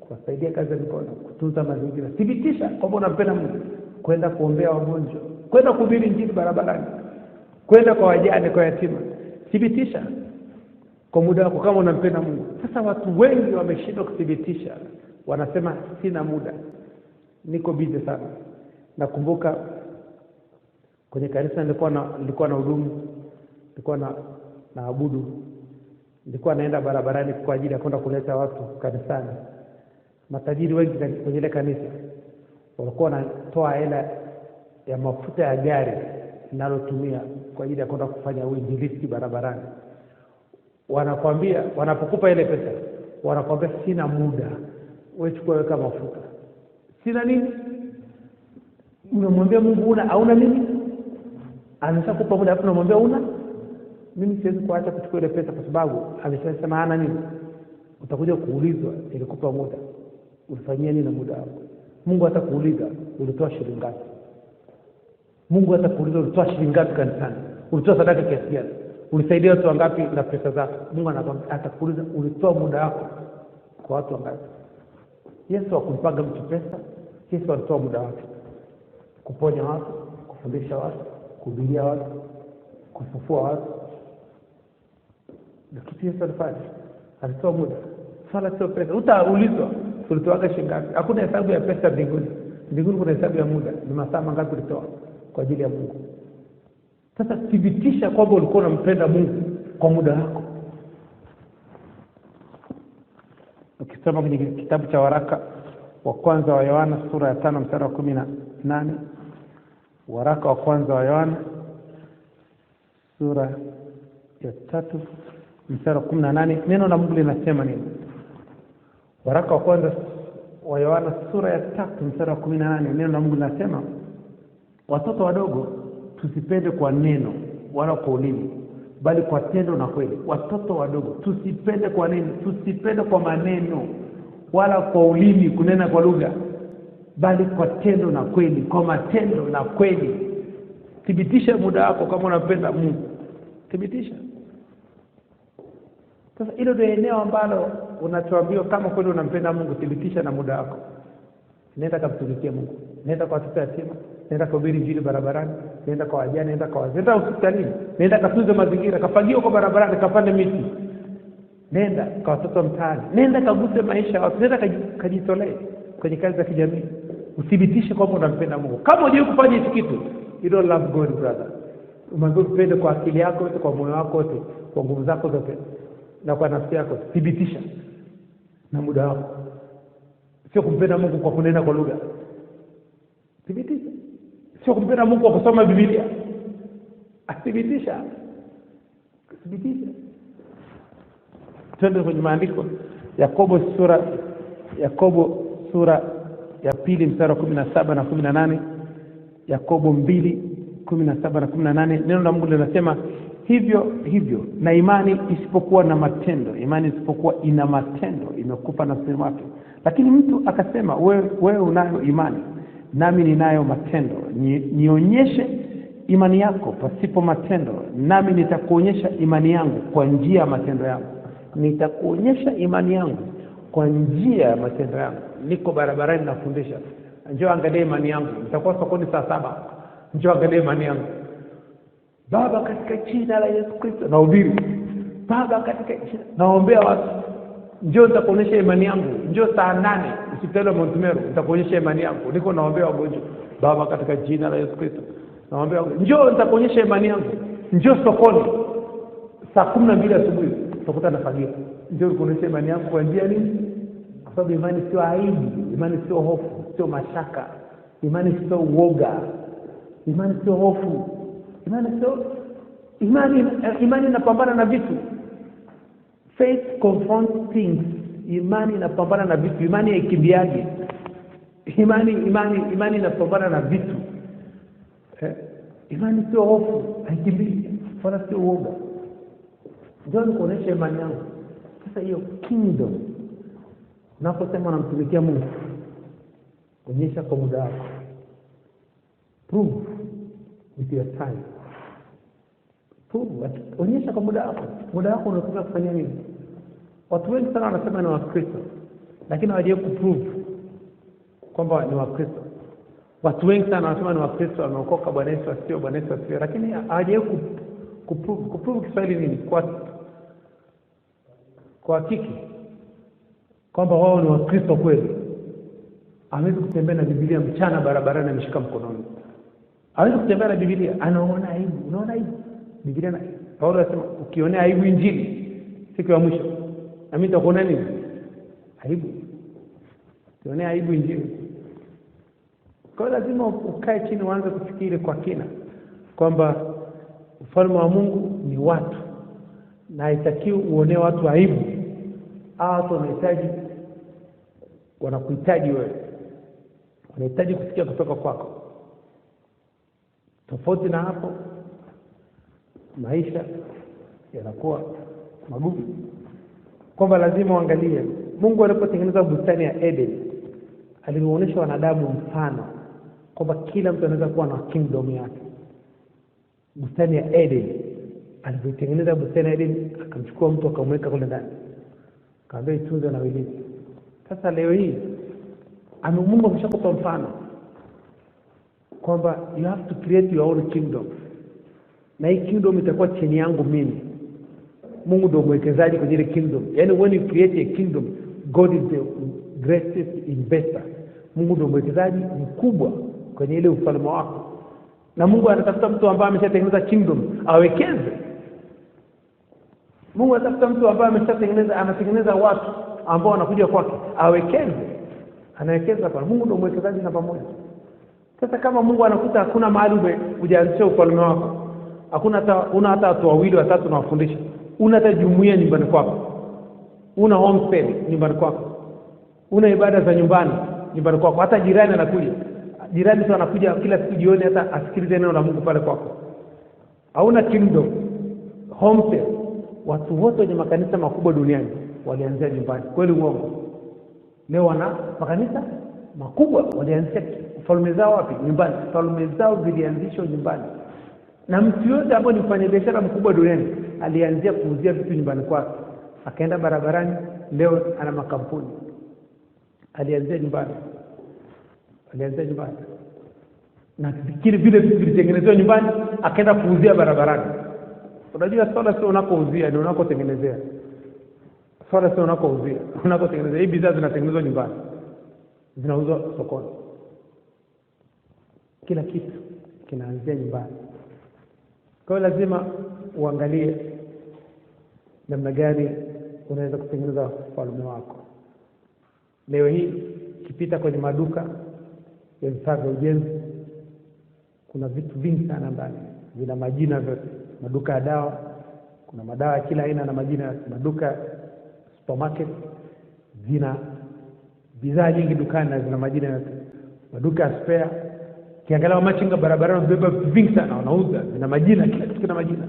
kuwasaidia kazi ya mikono, kutunza mazingira. Thibitisha kwamba unampenda Mungu, kwenda kuombea wagonjwa, kwenda kuhubiri injili barabarani, kwenda kwa wajane, kwa yatima. Thibitisha kwa muda wako kama unampenda Mungu. Sasa watu wengi wameshindwa kuthibitisha. Wanasema sina muda, niko busy sana. Nakumbuka kwenye kanisa nilikuwa na hudumu, nilikuwa na abudu, nilikuwa naenda barabarani kwa ajili ya kwenda kuleta watu kanisani. Matajiri wengi kwenye ile kanisa walikuwa wanatoa hela ya mafuta ya gari ninalotumia kwa ajili ya kwenda kufanya uinjilisti barabarani. Wanakwambia, wanapokupa ile pesa, wanakwambia sina muda, wewe chukua weka mafuta. Sina nini? Unamwambia Mungu hauna nini? Ameshakupa muda, hapo unamwambia una? Mimi siwezi kuacha kuchukua ile pesa kwa sababu ameshasema hana nini. Utakuja kuulizwa, nilikupa muda, ulifanyia nini na muda wako? Mungu atakuuliza ulitoa shilingi ngapi. Mungu atakuuliza ulitoa shilingi ngapi kanisani, ulitoa sadaka kiasi gani, ulisaidia watu wangapi na pesa zako. Mungu atakuuliza ulitoa muda wako kwa watu wangapi. Yesu hakumpaga mtu pesa. Yesu alitoa muda wake kuponya watu, kufundisha watu, kuhubiria watu, kufufua watu. Na kitu Yesu alifanya, alitoa muda. Swala sio pesa. Utaulizwa ulitoa shilingi ngapi. Hakuna hesabu ya pesa mbinguni. Mbinguni kuna hesabu ya muda, ni masaa mangapi ulitoa kwa ajili ya Mungu. Sasa thibitisha kwamba ulikuwa unampenda Mungu kwa muda wako. Ukisoma kwenye kitabu cha waraka wa kwanza wa Yohana sura ya 5 mstari wa 18, waraka wa kwanza wa Yohana sura ya 3 mstari wa 18, neno la Mungu linasema nini? Waraka wa kwanza wa Yohana sura ya 3 mstari wa 18, neno la Mungu linasema, watoto wadogo tusipende kwa neno wala kwa ulimi, bali kwa tendo na kweli. Watoto wadogo tusipende kwa neno, tusipende kwa maneno wala kwa ulimi kunena kwa lugha, bali kwa tendo na kweli, kwa matendo na kweli. Thibitisha muda wako kama unapenda Mungu. Thibitisha. Sasa hilo ndio eneo ambalo unachoambiwa kama kweli unampenda Mungu. Thibitisha na muda wako. Nenda kumtumikia Mungu. Nenda kwa watoto yatima, nenda kuhubiri injili barabarani, nenda kwa wajane, nenda kwa wazee, nenda hospitalini, nenda katunze mazingira, kafagia kwa barabarani, kapande miti. Nenda kwa watoto mtaani, nenda kaguse maisha watu, nenda kajitolee kwenye kazi za kijamii. Uthibitishe kwamba unampenda Mungu. Kama hujui kufanya hicho kitu, you don't love God, brother. Umwambie upende kwa akili yako yote, kwa moyo wako wote, kwa nguvu zako zote na kwa nafsi yako. Thibitisha na muda wako. Sio kumpenda Mungu kwa kunena kwa lugha. Thibitisha. Sio kumpenda Mungu kwa kusoma Biblia. Athibitisha. Thibitisha. Twende kwenye maandiko. Yakobo sura ya 2 mstari wa 17 na 18. Yakobo 2:17 na 18, neno la Mungu linasema, hivyo na imani isipokuwa na matendo, imani isipokuwa ina matendo, imekufa nafsi yake. Lakini mtu akasema, wewe unayo imani, nami ninayo matendo. Nionyeshe imani yako pasipo matendo, nami nitakuonyesha imani yangu kwa njia ya matendo yangu. Nitakuonyesha imani yangu kwa njia ya matendo yangu. Niko barabarani nafundisha, njoo angalia imani yangu. Nitakuwa sokoni saa 7, njoo angalia imani yangu. Baba, katika jina la Yesu Kristo nahubiri. Baba, katika jina naombea watu. Njoo nitakuonyesha imani yangu. Njoo saa 8 hospitali ya Mount Meru, nitakuonyesha imani yangu. Niko naombea wagonjwa. Baba, katika jina la Yesu Kristo naombea wagonjwa. Njoo nitakuonyesha imani yangu. Njoo sokoni saa 12 asubuhi, utakuta nafagia. Njoo nikuonyesha imani yangu kwa njia nini? Kwa sababu imani sio aibu, imani sio hofu, sio mashaka, imani sio uoga, imani sio hofu. Imani inapambana na vitu. Faith confronts things. Imani inapambana na vitu. Imani haikimbiaje. Imani inapambana na vitu. Imani sio hofu, haikimbii, wala sio uoga. Ndio nikuonesha imani yangu. Sasa hiyo kingdom, unaposema unamtumikia Mungu, onyesha kwa muda wako. Prove with your time. Onyesha kwa muda wako. Muda wako unataka kufanya nini? Watu wengi sana wanasema ni Wakristo, lakini hawajui kuprove kwamba ni Wakristo. Watu wengi sana wanasema ni Wakristo, wameokoka, Bwana Yesu asifiwe, lakini hawajui kuprove. Kuprove Kiswahili nini? Kwa hakika kwamba wao ni Wakristo kweli. Hawezi kutembea na Biblia mchana barabarani ameshika mkononi. Hawezi kutembea na Biblia, anaona aibu. Unaona aibu? Biblia na Paulo anasema ukionea aibu injili siku ya mwisho, na mimi nitakuona nini? Aibu. Ukionea aibu injili. Kwa lazima ukae chini uanze kufikiri kwa kina kwamba ufalme wa Mungu ni watu, na haitakiwi uonee watu aibu. Watu wanakuhitaji wewe. Wanahitaji kusikia kutoka kwako. Tofauti na hapo, maisha yanakuwa magumu. Kwamba lazima uangalie, Mungu alipotengeneza bustani ya Eden, aliwaonyesha wanadamu mfano kwamba kila mtu anaweza kuwa na kingdom yake. Bustani ya Eden, alipotengeneza bustani ya Eden, akamchukua mtu akamweka kule ndani, akamwambia itunze na ulinde. Sasa leo hii Mungu ameshakupa mfano kwamba you have to create your own kingdom, na hii kingdom itakuwa chini yangu mimi. Mungu ndio mwekezaji kwenye ile kingdom. Yaani when you create a kingdom, God is the greatest investor. Mungu ndio mwekezaji mkubwa kwenye ile ufalme wako. Na Mungu anatafuta mtu ambaye ameshatengeneza kingdom awekeze. Mungu anatafuta mtu ambaye anatengeneza watu ambao wanakuja kwake awekeze. Anawekeza kwa Mungu ndio mwekezaji namba moja. Sasa kama Mungu anakuta hakuna mahali hujaanzisha ufalme wako, una hata watu wawili watatu na wafundisha, una hata jumuiya nyumbani kwako, una homestay nyumbani kwako, una ibada za nyumbani kwako, hata jirani tu anakuja kila siku jioni hata asikilize neno la Mungu pale kwako, hauna kingdom homestay. Watu wote wenye makanisa makubwa duniani walianzia nyumbani. Kweli uongo? Leo wana makanisa makubwa walianzia falme zao wapi? Nyumbani. Falme zao zilianzishwa nyumbani. Na mtu yote ambaye ni mfanyabiashara mkubwa duniani alianzia kuuzia vitu nyumbani kwake, akaenda barabarani, leo ana makampuni. Alianzia nyumbani. Na kile vile vitu vilitengenezwa nyumbani, akaenda kuuzia barabarani. Unajua swala sio unakouzia, ni unakotengenezea. Swala sio unakouzia, unakotengenezea. Hii bidhaa zinatengenezwa nyumbani, zinauzwa sokoni. Kila kitu kinaanzia nyumbani. Kwa hiyo lazima uangalie namna gani unaweza kutengeneza ufalme wako. Leo hii ukipita kwenye maduka ya vifaa vya ujenzi, kuna vitu vingi sana ndani, vina majina vyote. Maduka ya dawa, kuna madawa ya kila aina na majina. Maduka supermarket zina bidhaa nyingi dukani na zina majina yote. Maduka ya spare, kiangalia machinga barabarani wamebeba vingi sana wanauza, zina majina, kila kitu kina majina.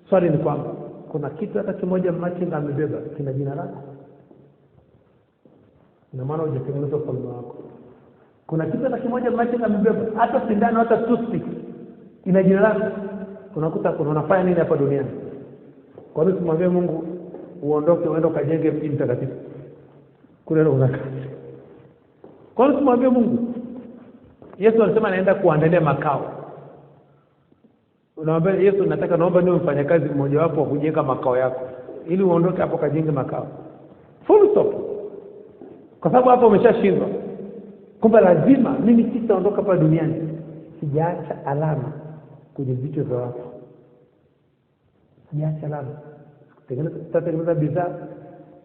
Swali ni kwamba kuna kitu hata kimoja machinga amebeba kina jina lako? Ina maana hujatengeneza ufalme wako. Kuna kitu hata kimoja machinga amebeba, hata sindano, hata toothpick ina jina lako? Unakuta unafanya nini hapa duniani? Kwa nini tumwambie Mungu uondoke uende ukajenge mji mtakatifu? Kule ndo unakaa. Kwa nini tumwambie Mungu? Yesu alisema anaenda kuandalia makao. Unaomba Yesu, naomba niwe mfanyakazi mmoja wapo wa kujenga makao yako ili uondoke hapo kajenge makao. Full stop. Kwa sababu hapo umeshashindwa. Kumbe lazima mimi sitaondoka hapa duniani sijaacha alama kwenye vichwa vya watu. Sijaacha alama. Kutengeneza bidhaa.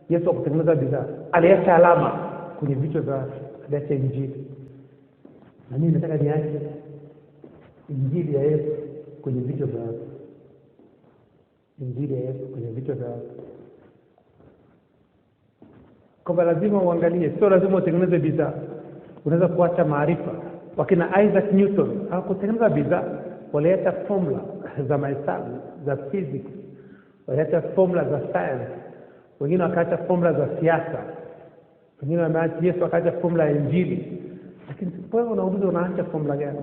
Yesu akutengeneza bidhaa, aliacha alama kwenye vichwa vya watu. Aliacha Injili. Na mimi nataka niache Injili ya Yesu kwenye vichwa vya watu. Injili ya Yesu kwenye vichwa vya watu. Kwa lazima uangalie, sio lazima utengeneze bidhaa. Unaweza kuacha maarifa. Wakina Isaac Newton hawakutengeneza bidhaa, waliacha formula za mahesabu, za physics, waliacha formula za science. Wengine wakaacha formula za siasa. Wengine wameacha, Yesu akaacha formula ya Injili. Lakini wewe unauliza unaacha formula gani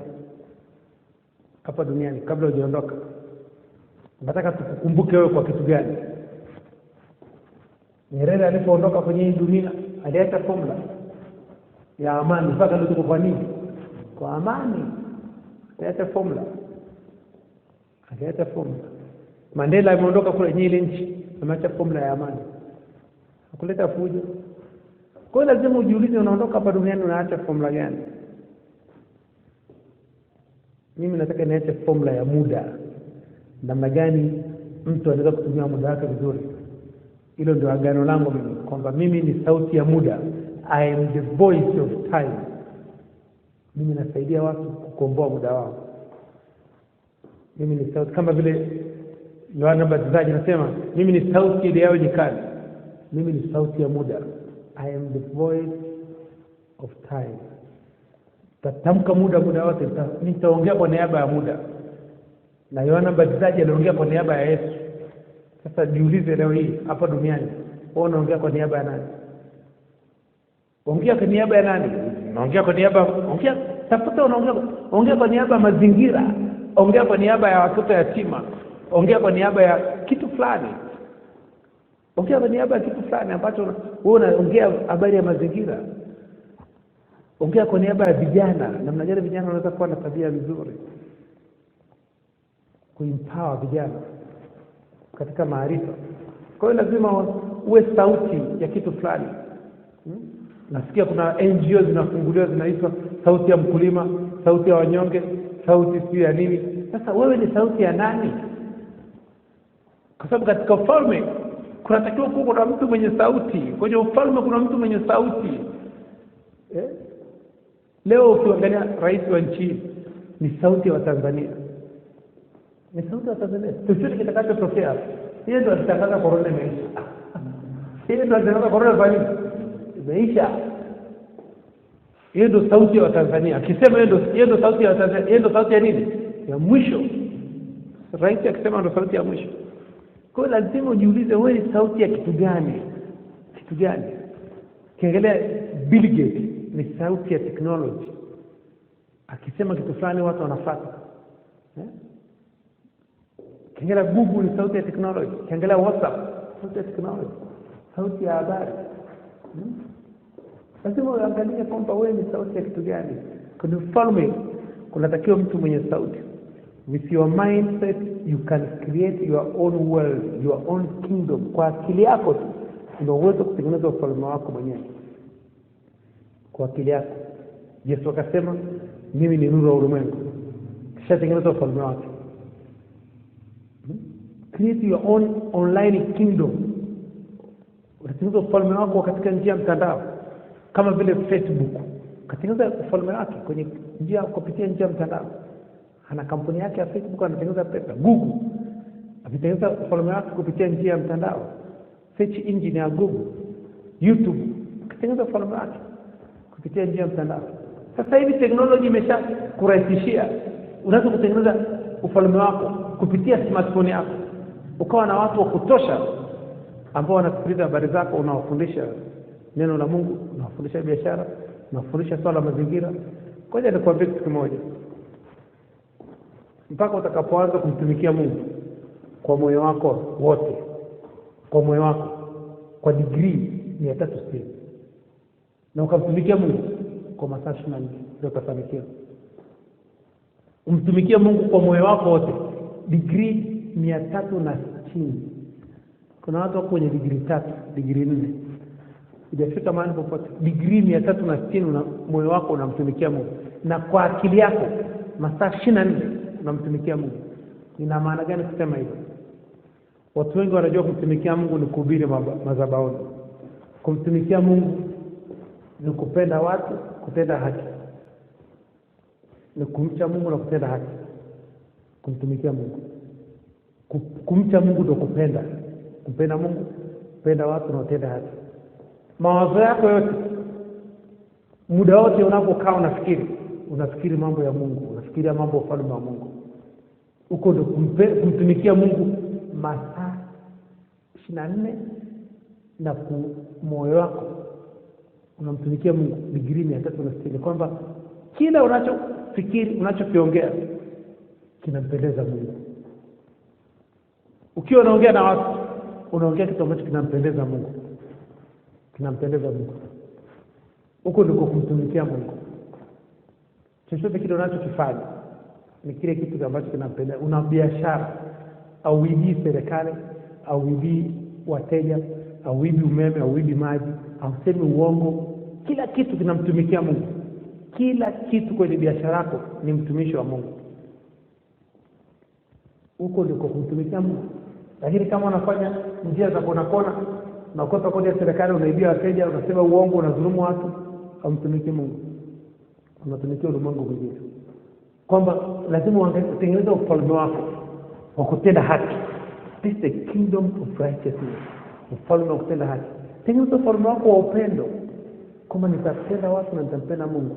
hapa duniani kabla hujaondoka? Nataka tukukumbuke wewe kwa kitu gani? Nyerere alipoondoka kwenye hii dunia aliacha formula ya amani. Mpaka leo tuko kwa nini? Kwa amani. Aliacha formula. Mandela ameondoka kwenye ile nchi, ameacha formula ya amani. Hakuleta fujo. Kwa hiyo lazima ujiulize unaondoka hapa duniani unaacha formula gani? Mimi nataka niache formula ya muda. Namna gani mtu anaweza kutumia muda wake vizuri? Hilo ndio agano langu mimi, kwamba mimi ni sauti ya muda. I am the voice of time. Mimi nasaidia watu kukomboa muda wao. Mimi ni sauti, kama vile Yohana Mbatizaji anasema, mimi ni sauti ile yao nyikani. Mimi ni sauti ya muda. I am the voice of time. Tatamka muda wote, nitaongea kwa niaba ya muda. Na Yohana Mbatizaji aliongea kwa niaba ya Yesu. Sasa jiulize leo hii hapa duniani, wewe unaongea kwa niaba ya nani? Ongea kwa niaba ya nani? Unaongea kwa niaba, tafuta ongea kwa niaba ya mazingira, ongea kwa niaba ya watoto yatima, ongea kwa niaba ya kitu fulani. Ongea kwa niaba ya kitu fulani ambacho wewe unaongea habari ya mazingira. Ongea kwa niaba ya vijana, namna gani vijana wanaweza kuwa na tabia nzuri. Kuempower vijana katika maarifa. Kwa hiyo lazima uwe sauti ya kitu fulani. Nasikia kuna NGO zinafunguliwa zinaitwa sauti ya mkulima, sauti ya wanyonge, sauti sio ya nini. Sasa wewe ni sauti ya nani? Kwa sababu katika ufalme kunatakiwa kuwa kuna mtu mwenye sauti. Kwenye ufalme kuna mtu mwenye sauti. Leo ukiangalia rais wa nchi ni sauti ya Watanzania. Ni sauti ya Watanzania. Chochote kitakachotokea, yeye ndio atatangaza corona imeisha. Yeye ndio atatangaza corona imeisha. Yeye ndio sauti ya Watanzania. Akisema yeye ndio sauti ya Watanzania, yeye ndio sauti ya nini? Ya mwisho. Rais akisema ndio sauti ya mwisho. Kwa hiyo lazima ujiulize wewe ni sauti ya kitu gani? Kitu gani? Kiangalia Bill Gates ni sauti ya technology. Akisema kitu fulani watu wanafuata. Kiangalia Google ni sauti ya technology. Kiangalia WhatsApp sauti ya technology. Sauti ya habari. Lazima uangalie kwamba wewe ni sauti ya kitu gani. Kwenye ufalme kunatakiwa mtu mwenye sauti. With your mindset you can create your own world, your own kingdom. Kwa akili yako tu una uwezo kutengeneza ufalme wako mwenyewe. Kwa akili yako. Yesu akasema mimi ni nuru ya ulimwengu. Kisha tengeneza ufalme wako. Create your own online kingdom. Unatengeneza ufalme wako katika njia ya mtandao. Kama vile Facebook. Katengeneza ufalme wako kwenye njia kupitia njia ya mtandao. Ana kampuni yake ya Facebook anatengeneza pesa. Google anatengeneza ufalme wake kupitia njia ya mtandao. Search engine ya Google, YouTube anatengeneza ufalme wake kupitia njia ya mtandao. Sasa hivi technology imesha kurahisishia. Unaweza kutengeneza ufalme wako kupitia smartphone yako. Ukawa na watu wa kutosha ambao wanasikiliza habari zako, unawafundisha neno la Mungu, unawafundisha biashara, unawafundisha swala la mazingira. Ngoja nikwambie kitu kimoja. Mpaka utakapoanza kumtumikia Mungu kwa moyo wako wote, kwa moyo wako kwa degree 360 na ukamtumikia Mungu kwa masaa 24 ndio utafanikiwa. Umtumikie Mungu kwa moyo wako wote degree 360. Kuna watu wako kwenye degree 3, degree 4. Hujafika mahali popote. Degree 360 na moyo wako unamtumikia Mungu na kwa akili yako masaa 24 unamtumikia Mungu. Ina maana gani kusema hivyo? Watu wengi wanajua kumtumikia Mungu ni kuhubiri madhabahuni. Kumtumikia Mungu ni kupenda watu, kutenda haki. Ni kumcha Mungu na kutenda haki. Kumtumikia Mungu. Kumcha Mungu ndio kupenda. Kumpenda Mungu, kupenda watu na kutenda haki. Mawazo yako yote, muda wote unapokaa unafikiri mambo ya Mungu, unafikiria mambo ya ufalme wa Mungu. Uko ndio kumtumikia Mungu masaa 24 na moyo wako unamtumikia Mungu degree 360, kwamba kila unachofikiri, unachokiongea kinampendeza Mungu. Ukiwa unaongea na watu, unaongea kitu ambacho kinampendeza Mungu. Kinampendeza Mungu. Uko ndio kumtumikia Mungu. Chochote kile unachokifanya ni kile kitu ambacho kinampendeza. Una biashara, au uibii serikali, au uibii wateja, au uibii umeme, au uibii maji, au usemi uongo, kila kitu kinamtumikia Mungu. Kila kitu kwenye biashara yako ni mtumishi wa Mungu. Uko ndio kumtumikia Mungu. Lakini kama unafanya njia za kona, unakosa kodi ya serikali, unaibia wateja, unasema uongo, unadhulumu watu, hamtumiki Mungu. Unatumikia ulimwengu mwingine. Kwamba lazima utengeneze ufalme wako wa kutenda haki. This is the kingdom of righteousness. Ufalme wa kutenda haki. Tengeneza ufalme wako wa upendo. Kama nitapenda watu na nitampenda Mungu.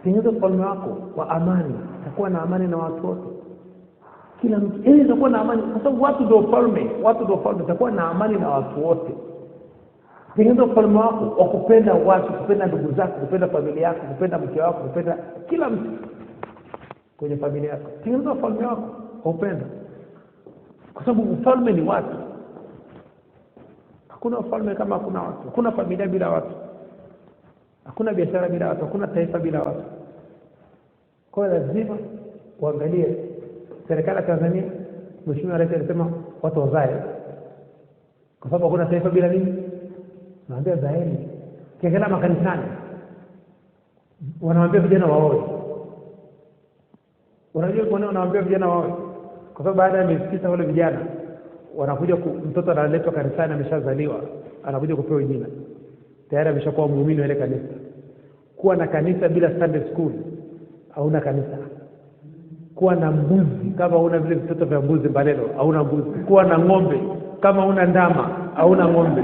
Tengeneza ufalme wako wa amani. Utakuwa na amani na watu wote. Kila mtu atakuwa na amani, kwa sababu watu ndio ufalme. Utakuwa na amani na watu wote. Tengeneza ufalme wako wa kupenda watu, kupenda ndugu zako, kupenda familia yako, kupenda mke wako, kupenda kila mtu kwenye familia yako. Tengeneza ufalme wako wa upendo. Kwa sababu ufalme ni watu. Hakuna ufalme kama hakuna watu. Hakuna familia bila watu. Hakuna biashara bila watu. Hakuna taifa bila watu. Kwa hiyo lazima uangalie serikali ya Tanzania, Mheshimiwa Rais alisema watu wazae. Kwa sababu hakuna taifa bila nini? Naambia zaeni. Kiangalia makanisani wanawaambia vijana waoe. Unajua kwa nini wanawaambia vijana waoe? Kwa sababu baada ya miezi 6 wale vijana wanakuja mtoto analetwa kanisani ameshazaliwa, anakuja kupewa jina. Tayari ameshakuwa muumini wa ile kanisa. Kuwa na kanisa bila Sunday school hauna kanisa. Kuwa na mbuzi kama una vile vitoto vya mbuzi Mbalelo hauna mbuzi. Kuwa na ng'ombe kama una ndama hauna ng'ombe.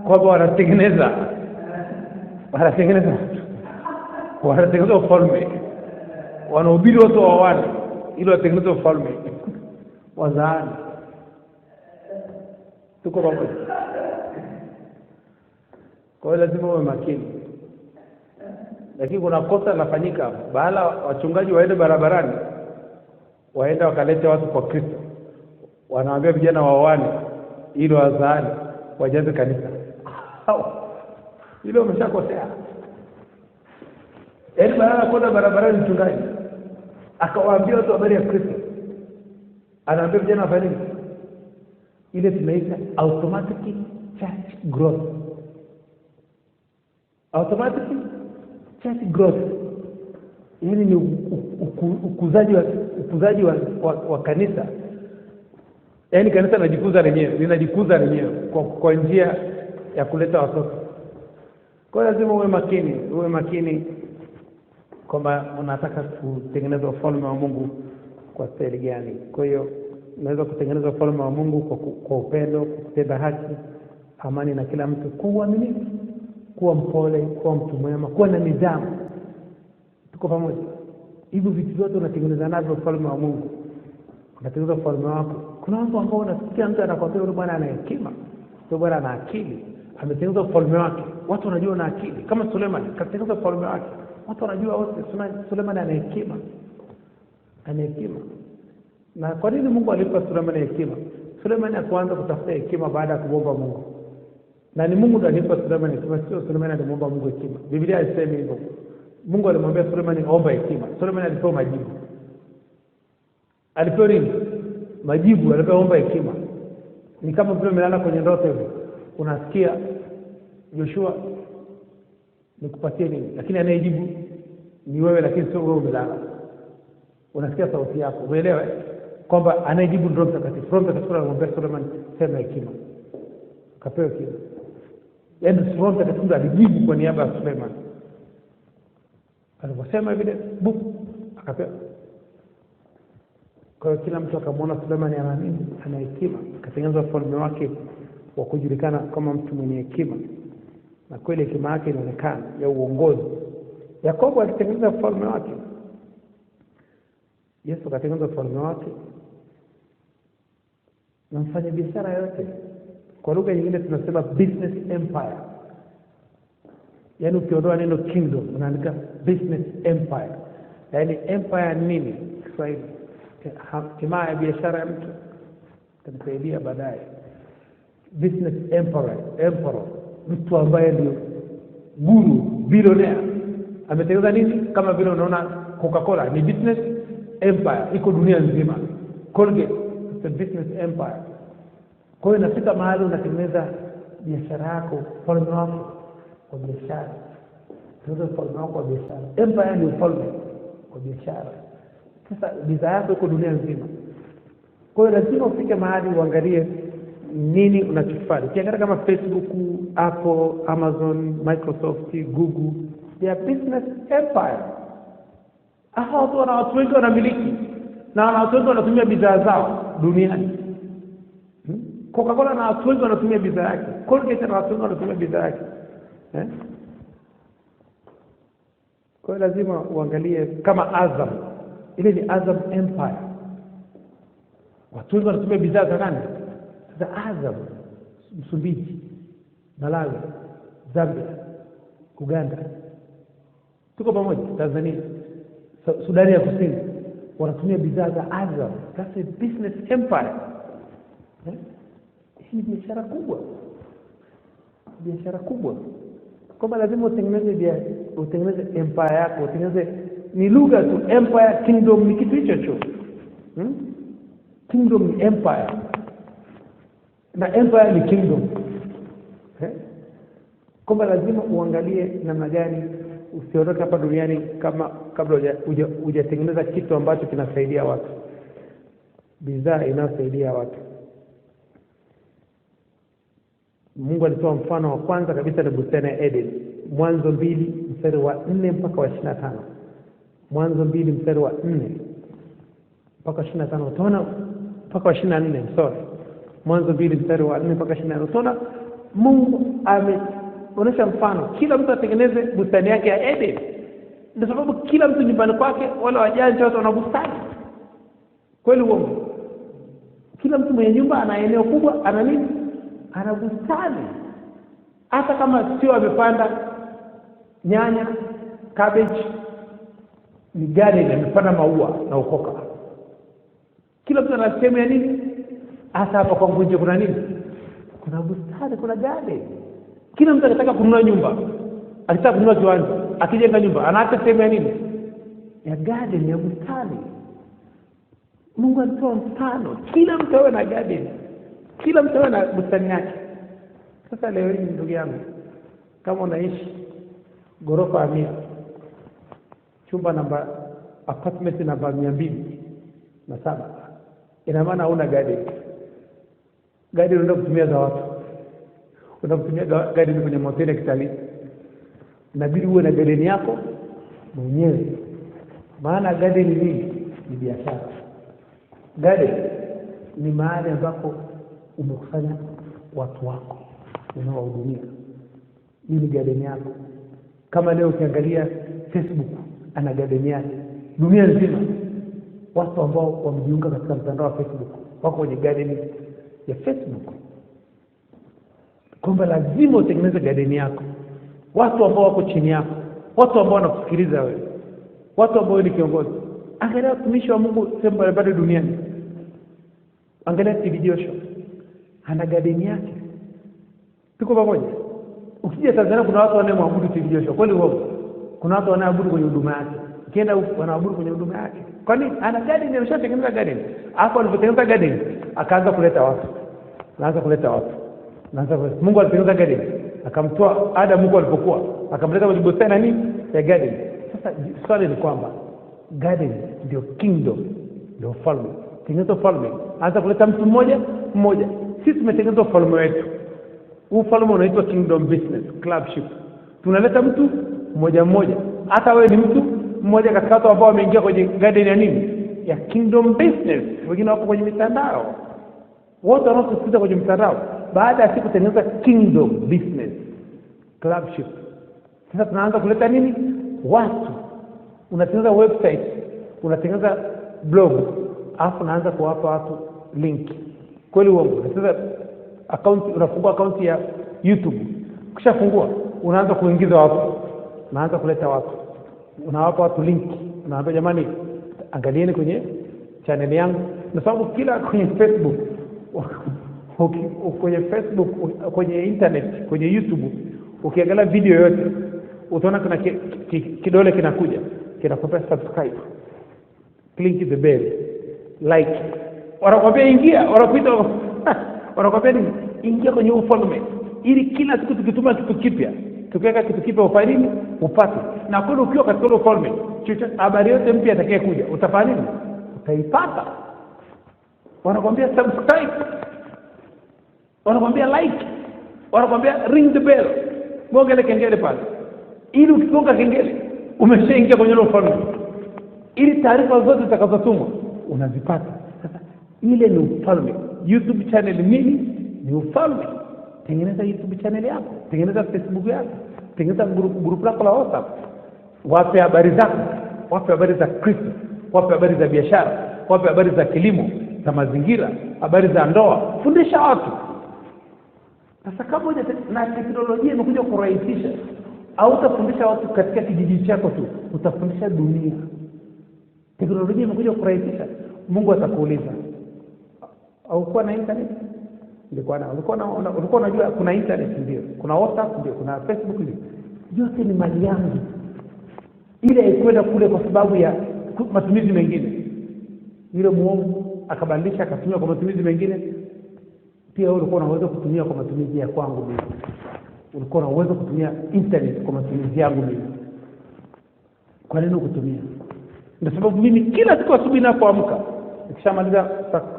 Kwamba wanatengeneza ufalme, wanahubiri watu waoane ili watengeneze ufalme wazaani. Tuko pamoja? Kwa hiyo lazima uwe makini. Lakini kuna kosa linafanyika, baada wachungaji waende barabarani, waende wakalete watu kwa Kristo, wanawaambia vijana waoane ili wazaani wajaze kanisa. Ile umeshakosea. Yaani baada kwenda barabarani mchungaji akawaambia watu habari ya Kristo, anaambia vijana wafanye nini? Ile tunaita automatic church growth. Automatic church growth. Yaani ni ukuzaji wa kanisa. Yaani kanisa linajikuza lenyewe kwa njia ya kuleta watoto. Kwa hiyo lazima uwe makini kwamba unataka kutengeneza ufalme wa Mungu kwa staili gani. Kwa hiyo unaweza kutengeneza ufalme wa Mungu kwa upendo, kutenda haki, amani na kila mtu, kwa uaminifu, kuwa mpole, kuwa mtu mwema, kuwa na nidhamu. Tuko pamoja? Hivyo vitu vyote unatengeneza navyo ufalme wa Mungu. Unatengeneza ufalme wako. Kuna watu ambao unasikia mtu anakuambia yule bwana ana hekima, yule bwana ana akili, ametengeneza ufalme wake. Watu wanajua ana akili. Kama Suleiman katengeneza ufalme wake. Watu wanajua wote Suleiman ana hekima. Ana hekima. Na kwa nini Mungu alipa Suleiman hekima? Suleiman hakuanza kutafuta hekima baada ya kuomba Mungu. Na ni Mungu ndiye alipa Suleiman hekima, sio Suleiman alimuomba Mungu hekima. Biblia haisemi hivyo. Mungu alimwambia Suleiman omba hekima. Suleiman alipewa majibu. Alipewa nini? Majibu, alipewa omba hekima. Ni kama vile umelala kwenye ndoto hivi. Unasikia Joshua nikupatie nini? Lakini anayejibu ni wewe, lakini sio wewe umelala. Unasikia sauti yako. Umeelewa? Kwamba anayejibu ndio Mtakatifu. Roho Mtakatifu anamwambia Suleiman sema hekima. Akapewa hekima. Yaani Roho Mtakatifu alijibu kwa niaba ya Suleiman. Aliposema vile akapewa. Kwa hiyo kila mtu akamwona Suleiman ana nini? Ana hekima. Akatengeneza ufalme wake wa kujulikana kama mtu mwenye hekima. Na kweli hekima yake inaonekana ya uongozi. Yakobo alitengeneza ufalme wake. Yesu akatengeneza ufalme wake. Na mfanya biashara yote, kwa lugha nyingine tunasema business empire. Yaani ukiondoa neno kingdom unaandika business empire. Yaani empire nini? Kiswahili. Hatimaye ya biashara ya mtu. Tutasaidia baadaye. Business emperor. Mtu ambaye ndio guru, billionaire. Ametengeneza nini? Kama vile unaona Coca-Cola ni business empire, iko dunia nzima. Colgate is a business empire. Kwa hiyo inafika mahali unatengeneza biashara yako, ufalme wako kwa biashara. Tengeneza ufalme wako kwa biashara. Empire ni ufalme kwa biashara. Sasa bidhaa yako iko dunia nzima. Kwa hiyo lazima ufike mahali uangalie nini unachofanya. Ukiangalia kama Facebook, Apple, Amazon, Microsoft, Google, they are business empire. Watu wana watu wengi wanamiliki na watu wengi wanatumia bidhaa zao duniani. Coca-Cola na watu wengi wanatumia bidhaa yake. Colgate na watu wengi wanatumia bidhaa yake. Kwa hiyo lazima uangalie kama Azam. Ile ni Azam empire. Watu wengi wanatumia bidhaa za nani? Za Azam. Msumbiji, Malawi, Zambia, Uganda. Tuko pamoja. Tanzania, Sudani ya Kusini wanatumia bidhaa za Azam. That's a business empire. Hii ni biashara kubwa. Biashara kubwa. Kwamba lazima utengeneze empire yako, utengeneze ni lugha tu. Empire, kingdom ni kitu hicho. Kingdom ni empire. Na empire ni kingdom. Kwamba lazima uangalie namna gani usiondoke hapa duniani kabla hujatengeneza kitu ambacho kinasaidia watu, bidhaa inayosaidia watu. Mungu alitoa mfano wa kwanza kabisa ni bustani ya Eden, Mwanzo 2:4 mpaka 25. Mwanzo 2:4 mpaka 25. Utaona mpaka 24, sorry. Mwanzo 2:4 mpaka 24. Utaona Mungu ameonyesha mfano kila mtu atengeneze bustani yake ya Eden. Ndio sababu kila mtu nyumbani kwake, wala wajanja watu wana bustani. Kweli uongo? Kila mtu mwenye nyumba ana eneo kubwa, ana nini? Ana bustani. Hata kama sio amepanda nyanya, cabbage, ni garden, amepanda maua na ukoka. Kila mtu ana sehemu ya nini? Hata hapa kwa nje kuna nini? Kuna bustani, kuna garden. Kila mtu anataka kununua nyumba, anataka kununua kiwanja, akijenga nyumba, anaacha sehemu ya nini? Ya garden, ya bustani. Mungu alitoa mfano, kila mtu awe na garden, kila mtu awe na bustani yake. Sasa leo hii ndugu yangu, kama unaishi ghorofa 100, apartment namba 207, ina maana hauna garden. Garden unataka kutumia za watu, unataka kutumia garden kwenye mahoteli ya kitalii. Inabidi uwe na garden yako mwenyewe, maana garden ni biashara. Garden ni mahali ambapo umekusanya watu wako unaowahudumia. Hii ni garden yako. Kama leo ukiangalia Facebook ana garden yake, dunia nzima watu ambao wamejiunga katika mtandao wa Facebook wako kwenye garden ya Facebook. Kwamba lazima utengeneze garden yako, watu ambao wako chini yako, watu ambao wanakusikiliza wewe, watu ambao ni kiongozi. Angalia watumishi wa Mungu sehemu mbalimbali duniani. Angalia TV Joshua, ana garden yake. Tuko pamoja? Ukija Tanzania kuna watu wanaoabudu TV Joshua. Kweli wao? Kuna watu wanaoabudu kwenye huduma yake. Ukienda huko wanaabudu kwenye huduma yake. Kwa nini? Ana garden, ameshatengeneza garden. Hapo alipotengeneza garden, akaanza kuleta watu. Mungu alitengeneza garden, akamtoa Adam huko alipokuwa, akamleta kwenye bustani nini? Ya garden. Sasa swali ni kwamba garden ndio kingdom, ndio ufalme. Tengeneza ufalme, anza kuleta mtu mmoja. Sisi tumetengeneza ufalme wetu. Ufalme unaitwa Kingdom Business Clubship. Tunaleta mtu mmoja. Hata wewe ni mtu mmoja katika watu ambao wameingia kwenye garden ya nini? Ya Kingdom Business. Wengine wako kwenye mitandao. Wote wanaosikiliza kwenye mitandao, baada ya siku kutengeneza Kingdom Business Clubship. Sasa tunaanza kuleta nini? Watu. Unatengeneza website, unatengeneza blog, alafu unaanza kuwapa watu link. Kweli uongo? Sasa unafungua account ya YouTube. Ukishafungua unaanza kuingiza watu, unaanza kuleta watu, unawapa watu link, unaambia jamani angalieni kwenye channel yangu. Na sababu kila kwenye Facebook kwenye internet, kwenye YouTube, ukiangalia video yote utaona kuna kidole kinakuja kinakwambia subscribe, click the bell, like. Wanakwambia ingia, wanakwambia ingia kwenye ufalme, ili kila siku tukituma kitu kipya, tukiweka kitu kipya ufanye nini? Upate. Na kweli ukiwa katika ufalme, habari yote mpya itakayokuja utafanya nini? Utaipata. Wanakwambia subscribe, wanakwambia like, wanakwambia ring the bell, gonga kengele pale, ili ukigonga kengele umeshaingia kwenye ufalme, ili taarifa zote zitakazotumwa unazipata. Sasa ile ni ufalme. YouTube channel ni ufalme. Tengeneza YouTube channel yako, tengeneza Facebook yako, tengeneza group lako la WhatsApp. Wape habari zako, wape habari za Kristo, wape habari za biashara, wape habari za kilimo, za mazingira, habari za ndoa. Fundisha watu. Sasa kama na teknolojia imekuja kurahisisha, au utafundisha watu katika kijiji chako tu, utafundisha dunia. Teknolojia imekuja kurahisisha. Mungu atakuuliza, au kuwa na internet? Ulikuwa unajua kuna internet? Ndio. Kuna WhatsApp? Ndio. Kuna Facebook? Ndio. Yote ni mali yangu. Ile ikwenda kule kwa sababu ya matumizi mengine. Yule muongo akabadilisha akatumia kwa matumizi mengine, pia wewe ulikuwa unaweza kutumia kwa matumizi ya kwangu mimi. ulikuwa na uwezo kutumia internet kwa matumizi yangu mimi. Kwa nini ukutumia? Ndio sababu mimi kila siku asubuhi ninapoamka, nikishamaliza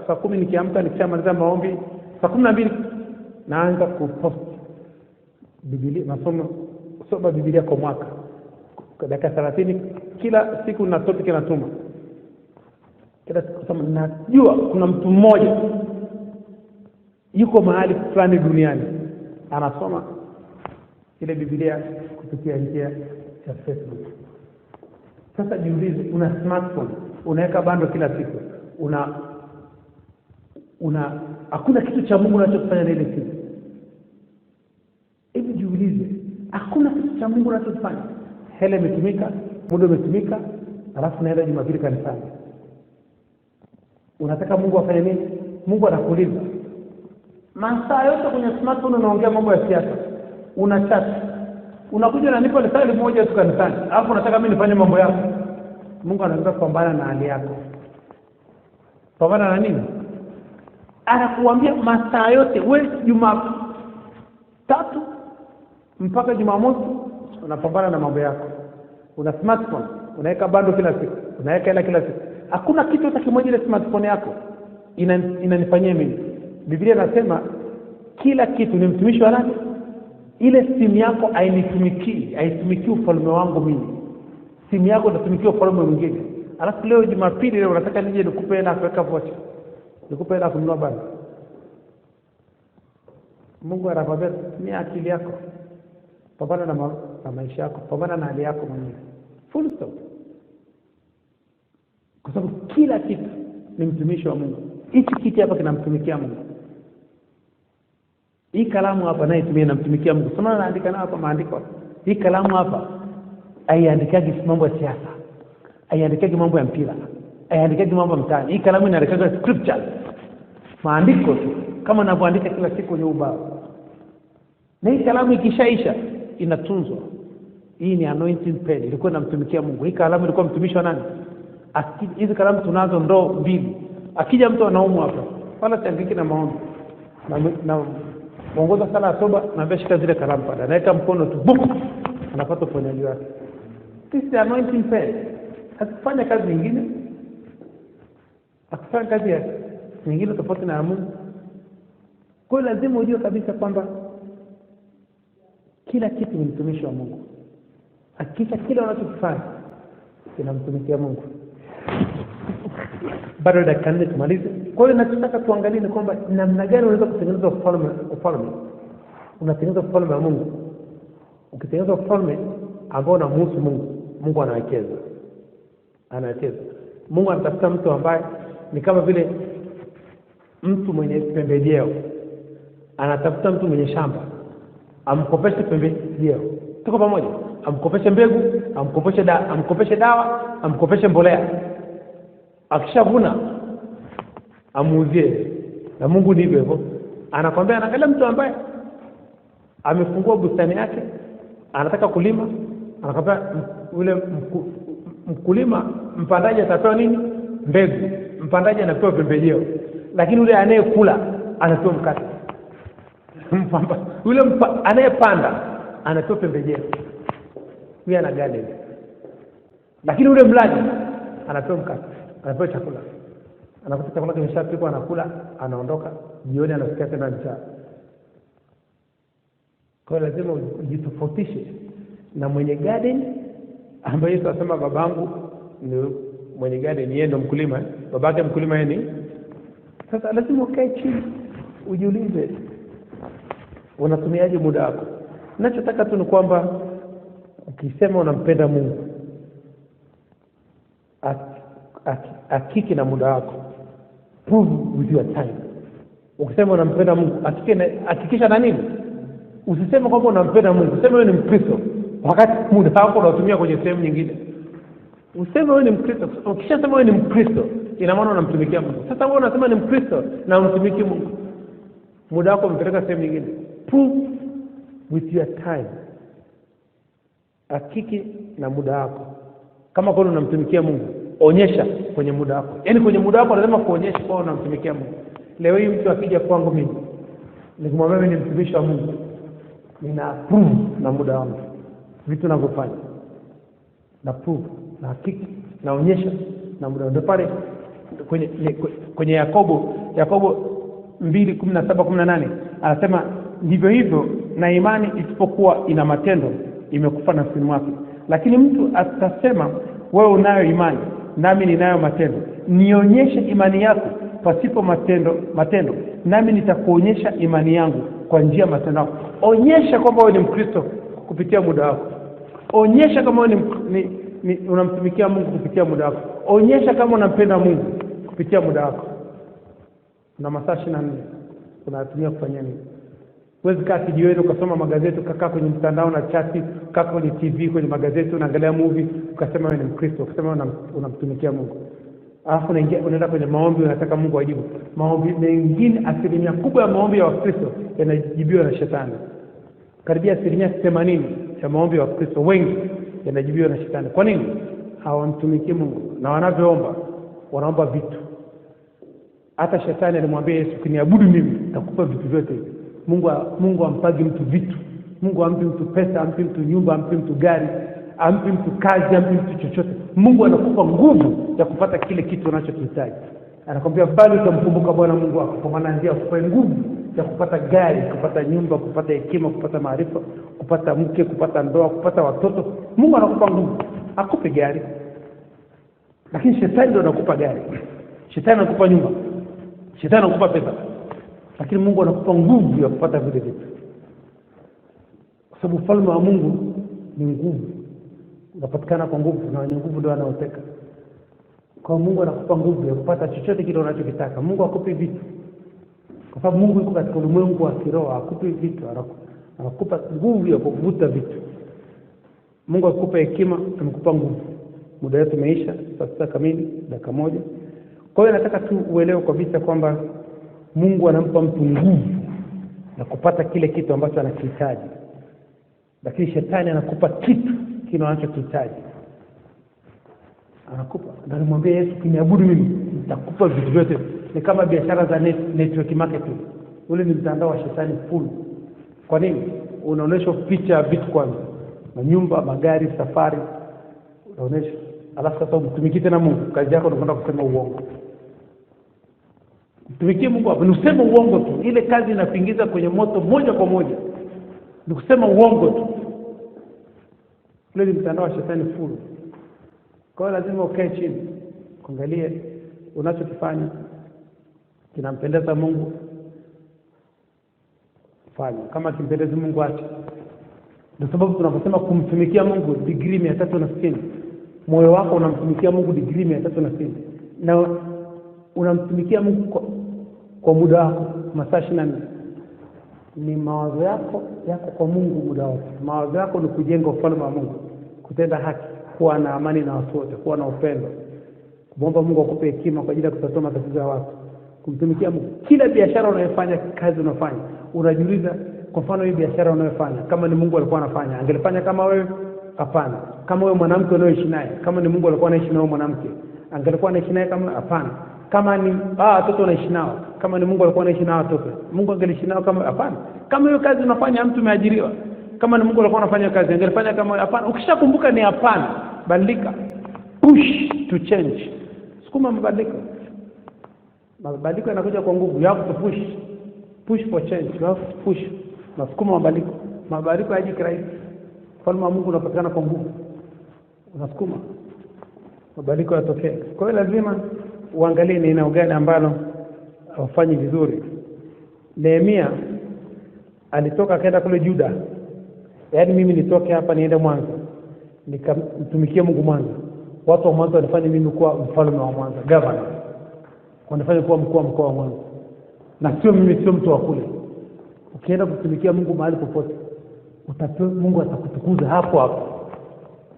saa 10 nikiamka, nikishamaliza maombi saa 12 naanza kupost Biblia, nasoma Biblia kwa mwaka. Kwa dakika 30 kila siku na topic natuma. Kila siku kama najua kuna mtu mmoja yuko mahali fulani duniani anasoma ile Biblia kupitia njia ya Facebook. Sasa jiulize, una smartphone, unaweka bando kila siku, hakuna kitu cha Mungu unachofanya ile siku. Hebu jiulize, hakuna kitu cha Mungu unachofanya. Hele imetumika, muda umetumika, alafu naenda Jumapili kanisani. Unataka Mungu afanye nini? Mungu anakuuliza. Masaa yote kwenye smartphone unaongea mambo ya siasa. Una chat. Unakuja na nipo lisali moja tu kanisani. Alafu unataka mimi nifanye mambo yako. Mungu anaanza kupambana na hali yako. Pambana na nini? Anakuambia masaa yote wewe Jumatatu mpaka Jumamosi unapambana na mambo yako. Una smartphone, unaweka bando kila siku, unaweka hela kila siku. Hakuna kitu hata kimoja ile smartphone yako inanifanyia mimi. Biblia inasema kila kitu ni mtumishi wa nani? Ile simu yako haitumiki ufalme wangu mimi. Simu yako inatumikia ufalme mwingine. Alafu leo Jumapili leo unataka nije nikupe hela kuweka vocha. Nikupe hela kununua bando. Mungu anakwambia tumia akili yako. Pambana na maisha yako, pambana na hali yako mwenyewe. Full stop. Kwa sababu kila kitu ni mtumishi wa Mungu. Hichi kitu hapa kinamtumikia Mungu. Hii kalamu hapa naye tumia namtumikia Mungu. Sema naandika na hapa maandiko. Hii kalamu hapa haiandikagi mambo ya siasa. Haiandikagi mambo ya mpira. Haiandikagi mambo ya mtaani. Hii kalamu inaandikaga scriptures. Maandiko tu kama ninavyoandika kila siku kwenye ubao. Na hii kalamu ikishaisha inatunzwa. Hii ni anointing pen, ilikuwa inamtumikia Mungu. Hii kalamu ilikuwa mtumishi wa nani? Hizi kalamu tunazo ndoo 2. Akija mtu anaumwa hapa, wala siandiki na maombi. Na muongoza sala ya toba na beshika zile kalamu pale. Anaweka mkono tu, bum, anapata uponyaji wake. This is anointing pen. Hakufanya kazi nyingine. Hakufanya kazi nyingine tofauti na Mungu. Kwa hiyo lazima ujue kabisa kwamba kila kitu ni mtumishi wa Mungu. Hakika kila unachokifanya kinamtumikia Mungu. Bado dakika 4 tumalize. Kwa hiyo nataka tuangalie ni kwamba namna gani unaweza kutengeneza ufalme. Unatengeneza ufalme wa Mungu. Ukitengeneza ufalme ambao unamhusu Mungu, Mungu anawekeza. Mungu anatafuta mtu ambaye ni kama vile mtu mwenye pembejeo. Anatafuta mtu mwenye shamba. Amkopeshe pembejeo. Tuko pamoja? Amkopeshe mbegu, amkopeshe dawa, amkopeshe mbolea. Akishavuna amuuzie. Na Mungu ndivyo hivyo. Anakwambia anaangalia mtu ambaye amefungua bustani yake, anataka kulima, anakwambia yule mkulima, mpandaji atapewa nini? Mbegu. Mpandaji anapewa pembejeo. Lakini yule anayekula anapewa mkate. Yule anayepanda anapewa pembejeo. Yeye ana garden. Lakini yule mlaji anapewa mkate, anapewa chakula. Anakuta chakula kimeshapikwa, anakula, anaondoka, jioni anasikia tena njaa. Kwa hiyo lazima ujitofautishe na mwenye garden ambaye Yesu anasema babangu ni mwenye garden, yeye ndo mkulima. Babake mkulima yeye ni. Sasa lazima ukae chini ujiulize unatumiaje muda wako. Ninachotaka tu ni kwamba ukisema unampenda Mungu, hakiki na muda wako. Prove with your time. Ukisema unampenda Mungu, hakikisha na nini? Usiseme kwamba unampenda Mungu, useme wewe ni Mkristo wakati muda wako unatumia kwenye sehemu nyingine. Useme wewe ni Mkristo. Ukishasema wewe ni Mkristo, ina maana unamtumikia Mungu. Sasa wewe unasema ni Mkristo na unamtumikia Mungu, muda wako umepeleka sehemu nyingine. Prove with your time. Hakiki na muda wako. Kama kwani unamtumikia Mungu, onyesha kwenye muda wako. Yaani kwenye muda wako lazima kuonyesha kwa unamtumikia Mungu. Leo hii mtu akija kwangu mimi, nikimwambia mimi ni mtumishi wa Mungu, nina approve na muda wangu vitu ninavyofanya, na approve na hakika naonyesha na muda. Ndio pale kwenye Yakobo 2:17-18 anasema ndivyo hivyo na imani isipokuwa ina matendo imekufa nafsini mwake. Lakini mtu atasema wewe unayo imani nami ninayo matendo, nionyeshe imani yako pasipo matendo nami nitakuonyesha imani yangu kwa njia matendo yako. Onyesha kwamba wewe ni Mkristo kupitia muda wako. Onyesha kama wewe ni unamtumikia Mungu kupitia muda wako. Onyesha kama unampenda Mungu kupitia muda wako. Na masaa 24 unatumia kufanya nini? Huwezi kaa kijiweni ukasoma magazeti, ukakaa kwenye mtandao na chati, ukakaa kwenye TV, kwenye magazeti unaangalia movie, ukasema wewe ni Mkristo, ukasema unamtumikia Mungu. Alafu unaenda kwenye maombi unataka Mungu ajibu. Maombi mengine, asilimia kubwa ya maombi ya Wakristo yanajibiwa na shetani. Karibia 80% ya maombi ya Wakristo wengi yanajibiwa na shetani. Kwa nini? Hawamtumikii Mungu, na wanavyoomba wanaomba vitu. Hata shetani alimwambia Yesu, "Kuniabudu mimi nitakupa vitu vyote." Mungu ampagi mtu vitu. Mungu ampi mtu pesa, ampi mtu nyumba, ampi mtu gari, ampi mtu kazi, ampi mtu chochote. Mungu anakupa nguvu ya kupata kile kitu unachokihitaji. Anakuambia bali utamkumbuka Bwana Mungu wako, kwa maana ndiye akupa nguvu ya kupata gari, kupata nyumba, kupata hekima, kupata maarifa, kupata mke, kupata ndoa, kupata watoto. Mungu anakupa nguvu, akupe gari. Lakini shetani ndio anakupa gari. Shetani anakupa nyumba. Shetani anakupa pesa. Lakini Mungu anakupa nguvu ya kupata vile vitu. Kwa sababu ufalme wa Mungu ni nguvu. Unapatikana kwa nguvu, na wenye nguvu ndio wanaoteka. Kwa Mungu anakupa nguvu ya kupata chochote kile unachokitaka. Mungu akupi vitu. Kwa sababu Mungu yuko katika ulimwengu wa kiroho, akupi vitu, anakupa nguvu ya kuvuta vitu. Mungu akupa hekima, anakupa nguvu. Muda wetu umeisha, sasa kamili dakika moja. Kwa hiyo nataka tu uelewe kabisa kwamba Mungu anampa mtu nguvu na kupata kile kitu ambacho anakihitaji. Lakini shetani anakupa kitu kile unachokihitaji. Anakupa. Ndio alimwambia Yesu, "Kuniabudu mimi nitakupa vitu vyote." Ni kama biashara za network marketing. Ule ni mtandao wa shetani full. Kwa nini? Unaonesha picha ya vitu kwanza. Nyumba, magari, safari. Unaonesha. Alafu sasa umtumikie tena Mungu. Kazi yako ni kwenda kusema uongo. Mtumikie Mungu hapo, useme uongo tu. Ile kazi inapingiza kwenye moto moja kwa moja. Ni kusema uongo tu. Ule ni mtandao wa shetani full. Kwa hiyo lazima ukae chini, kuangalia unachokifanya kinampendeza Mungu, fanya. Kama kimpendeza Mungu acha. Ndio sababu tunaposema kumtumikia Mungu degree 360. Moyo wako unamtumikia Mungu degree 360. Na unamtumikia Mungu kwa muda wako masaa 24. Ni mawazo yako kwa Mungu muda wote. Mawazo yako ni kujenga ufalme wa Mungu, kutenda haki, kuwa na amani na watu wote, kuwa na upendo, kumwomba Mungu akupe hekima kwa ajili ya kutatua matatizo ya watu, kumtumikia Mungu. Kila biashara unayofanya, kazi unafanya, unajiuliza, kwa mfano hii biashara unayofanya, kama ni Mungu alikuwa anafanya, angelifanya kama wewe? Hapana. Kama wewe mwanamke unayeishi naye, kama ni Mungu alikuwa anaishi na wewe mwanamke, angelikuwa anaishi naye kama? Hapana. Kama ni watoto unaishi nao, kama ni Mungu alikuwa anaishi nao watoto, Mungu angeliishi nao kama? Hapana. Kama hiyo kazi unafanya, mtu umeajiriwa, kama ni Mungu alikuwa anafanya kazi, angelifanya kama? Hapana. Ukishakumbuka ni hapana, badilika. Push to change. Sukuma mabadiliko. Mabadiliko yanakuja kwa nguvu. You have to push. Push for change. You have to push. Nasukuma mabadiliko. Mabadiliko hayaji kirahisi. Ufalme wa Mungu unapatikana kwa nguvu. Unasukuma mabadiliko yatokee. Kwa hiyo lazima uangalie ni eneo gani ambalo hafanyi vizuri. Nehemia alitoka akaenda kule Juda. Yaani mimi nitoke hapa niende Mwanza, nikamtumikie Mungu Mwanza. Watu wa Mwanza walifanya mimi kuwa mfalme wa Mwanza, governor. Wanafanya kuwa mkuu wa mkoa wa Mwanza. Na sio mimi, sio mtu wa kule. Ukienda kutumikia Mungu mahali popote, Mungu atakutukuza hapo hapo.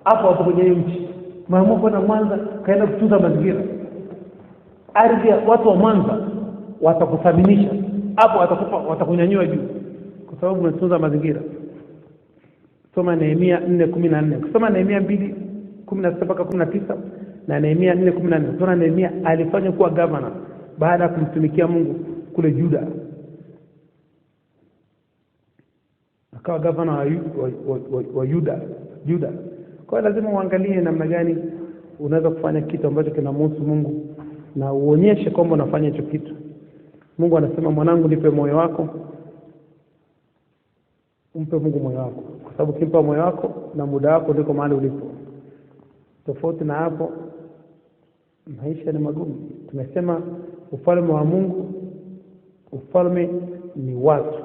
Hapo hapo kwenye nchi. Maamua kwenda Mwanza, kaenda kutunza mazingira. Ardhi ya watu wa Mwanza watakuthaminisha. Hapo watakunyanyua juu kwa sababu umetunza mazingira. Soma Nehemia 4:14. Kusoma Nehemia 2:17-19 na Nehemia 4:14. Tunaona Nehemia alifanya kuwa governor baada ya kumtumikia Mungu kule Juda. akawa gavana wa Juda. Kwa hiyo lazima uangalie namna gani unaweza kufanya kitu ambacho kinamhusu Mungu na uonyeshe kwamba unafanya hicho kitu. Mungu anasema, mwanangu, nipe moyo wako. Umpe Mungu moyo wako, kwa sababu kimpa moyo wako na muda wako ndiko mahali ulipo. Tofauti na hapo maisha ni magumu. Tumesema ufalme wa Mungu, ufalme ni watu.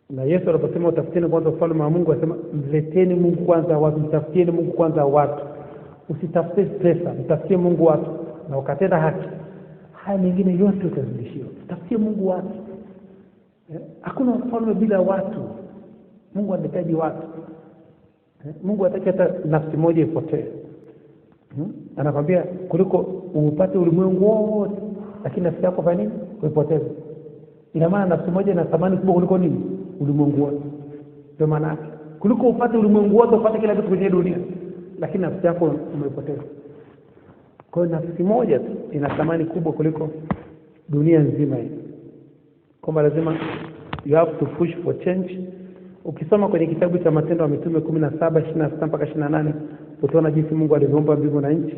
Na Yesu aliposema utafuteni kwanza ufalme wa Mungu, anasema mleteni Mungu kwanza watu, mtafutieni Mungu kwanza watu. Usitafute pesa, mtafutie Mungu watu. Na ukatenda haki, haya mengine yote utazidishiwa. Tafutie Mungu watu. Hakuna ufalme bila watu. Mungu anahitaji watu. Mungu hataki hata nafsi moja ipotee. Anakwambia kuliko upate ulimwengu wote lakini nafsi yako fanya nini? Uipoteze. Ina maana nafsi moja ina thamani kubwa kuliko nini? Ulimwengu wote. Ndio maana kuliko upate ulimwengu wote, upate kila kitu kwenye dunia lakini nafsi yako umeipoteza. Kwa hiyo nafsi moja tu ina thamani kubwa kuliko dunia nzima hii. Kwamba lazima you have to push for change. Ukisoma kwenye kitabu cha Matendo ya Mitume 17:26 mpaka 28 utaona jinsi Mungu aliumba mbingu na nchi,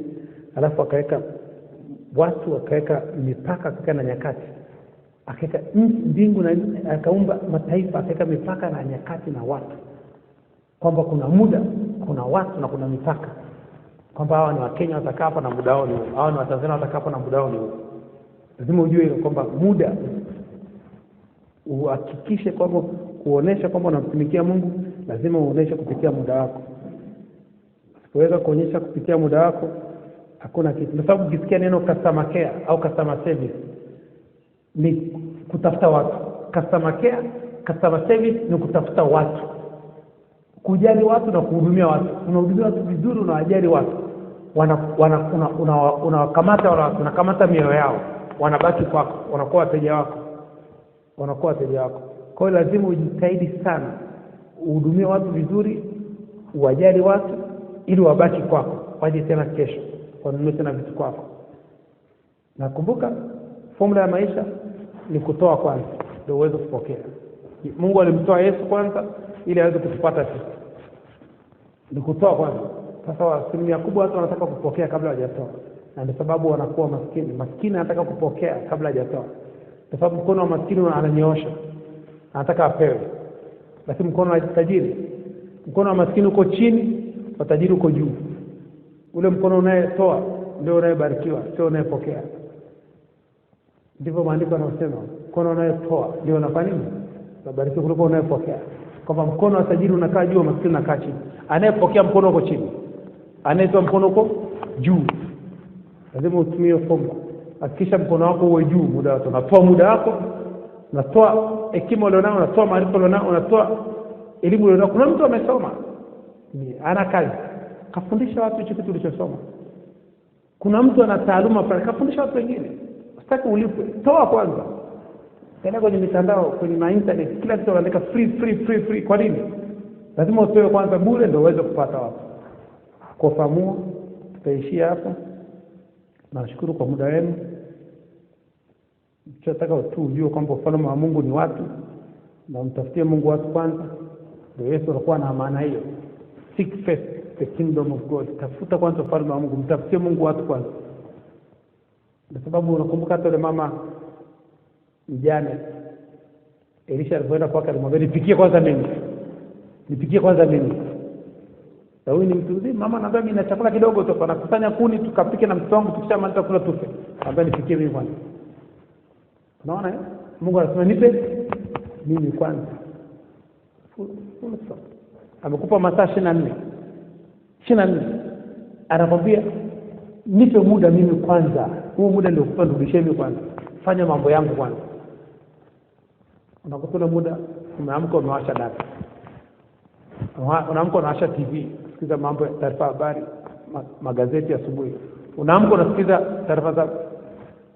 alafu akaweka watu, akaweka mipaka, akaweka na nyakati. Akaweka mbingu na akaumba mataifa, akaweka mipaka na nyakati na watu. Kwamba kuna muda, kuna watu na kuna mipaka. Kwamba hawa ni Wakenya watakaa hapa na muda wao ni huu, hawa ni Watanzania watakaa hapa na muda wao ni huu. Lazima ujue hilo kwamba muda, uhakikishe kwamba kuonesha kwamba unamtumikia Mungu, lazima uoneshe kupitia muda wako. Usipoweza kuonyesha kupitia muda wako, hakuna kitu. Kwa sababu ukisikia neno customer care au customer service ni kutafuta watu. Customer care, customer service ni kutafuta watu. Kujali watu na kuhudumia watu. Unahudumia watu vizuri, unawajali watu. Unawakamata watu, unakamata mioyo yao. Wanabaki kwako, wanakuwa wateja wako. Kwa hiyo lazima ujitahidi sana uhudumie watu vizuri, uwajali watu ili wabaki kwako, waje tena kesho, wanunue tena vitu kwako. Na kumbuka formula ya maisha ni kutoa kwanza ndio uweze kupokea. Mungu alimtoa Yesu kwanza ili aweze kutupata sisi. Ni kutoa kwanza. Sasa asilimia kubwa watu wanataka kupokea kabla hawajatoa. Na ndio sababu wanakuwa maskini. Maskini anataka kupokea kabla hajatoa. Kwa sababu mkono wa maskini ananyoosha, anataka apewe. Lakini mkono wa tajiri, mkono wa maskini uko chini, wa tajiri uko juu. Ule mkono unayetoa ndio unayebarikiwa, sio unayepokea. Ndivyo maandiko yanasema, mkono unayetoa ndio unafanya nini? Unabarikiwa kuliko unayepokea. Kwamba mkono wa tajiri unakaa juu, maskini unakaa chini. Anayepokea mkono uko chini, anayetoa mkono uko juu. Lazima utumie formula. Hakikisha mkono wako uwe juu muda wote. Unatoa muda wako, unatoa hekima ulionao, unatoa maarifa ulionao, unatoa elimu ulionao. Kuna mtu amesoma, ana kazi, kafundisha watu hicho kitu ulichosoma. Kuna mtu ana taaluma pale, kafundisha watu wengine. Usitaki ulipwe, toa kwanza. Tena kwenye mitandao, kwenye internet, kila mtu anaandika free. Kwa nini? Lazima utoe kwanza bure ndio uweze kupata watu. Kwa fahamu tutaishia hapa. Nashukuru kwa muda wenu. Tunataka tu ujue kwamba ufalme wa Mungu ni watu, na mtafutie Mungu watu kwanza. Ndio Yesu alikuwa na maana hiyo. Seek first the kingdom of God. Tafuta kwanza ufalme wa Mungu, mtafutie Mungu watu kwanza. Kwa sababu unakumbuka hata yule mama mjane Elisha alipoenda kwake alimwambia nipikie kwanza mimi. Na huyu ni mtu mzima, mama anambia mimi na chakula kidogo tu, anakusanya kuni tukapike na mtoto wangu, tukishamaliza kula tufe. Anambia nipikie mimi kwanza. Unaona Mungu anasema nipe mimi kwanza. Amekupa masaa 24. Anakwambia nipe muda mimi kwanza. Huo muda ndio kupa nirudishie mimi kwanza. Fanya mambo yangu kwanza. Unakuta muda umeamka umewasha data. Unaamka unawasha TV, sikiza mambo ya taarifa habari, magazeti asubuhi. Unaamka unasikiza taarifa za.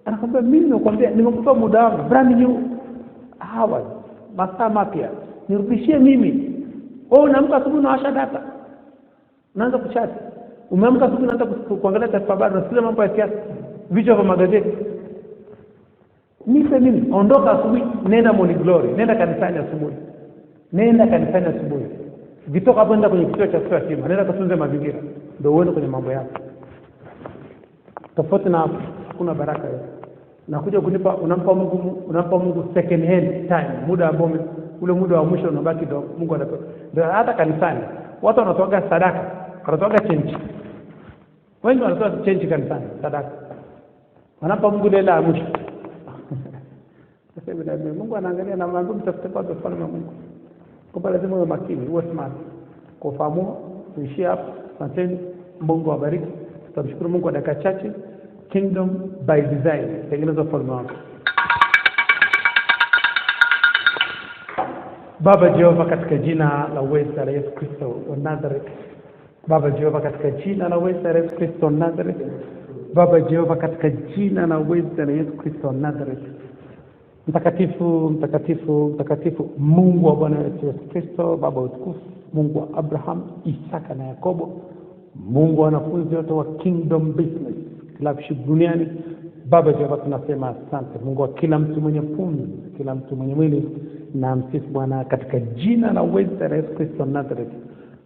Anakwambia mimi nakwambia nimekupa muda wangu brand new hours, masaa mapya. Nirudishie mimi. Wewe unaamka asubuhi unawasha data. Unaanza kuchat. Umeamka asubuhi unaanza kuangalia taarifa habari, unasikiza mambo ya siasa, vichwa vya magazeti. Nipe mimi, ondoka asubuhi, nenda Morning Glory, nenda kanisani asubuhi. Nenda kanisani asubuhi. Ukitoka hapo nenda kwenye kituo cha yatima, nenda katunze mazingira, ndio uende kwenye mambo yako. Tofauti na hapo hakuna baraka yote. Nakuja kunipa, unampa Mungu second hand time, muda ambao ule muda wa mwisho unabaki ndio Mungu anatoa. Ndio hata kanisani watu wanatoa sadaka, wanatoa change. Wengi wanatoa change kanisani, sadaka. Wanampa Mungu ile la mwisho. Sasa bila Mungu anaangalia na mambo mtafute kwa ufalme wa Mungu. Kwa lazima uwe makini, uwe smart. Kwa fahamu tuishie hapo. Asanteni. Mungu awabariki. Tutamshukuru Mungu kwa dakika chache. Kingdom by design. Tengeneza ufalme wako. Baba Jehova, katika jina la uweza la Yesu Kristo wa Nazareth. Baba Jehova, katika jina la uweza la Yesu Kristo wa Nazareth. Baba Jehova, katika jina la uweza la Yesu Kristo wa Nazareth. Mtakatifu, mtakatifu, mtakatifu, Mungu wa Bwana wetu Yesu Kristo, Baba wa utukufu, Mungu wa Abraham, Isaka na Yakobo, Mungu wa wanafunzi wote wa Kingdom Business Clubship duniani. Baba Jehova, tunasema asante. Mungu wa kila mtu mwenye pumzi, kila mtu mwenye mwili, na msifu Bwana katika jina la uweza la Yesu Kristo Nazareth.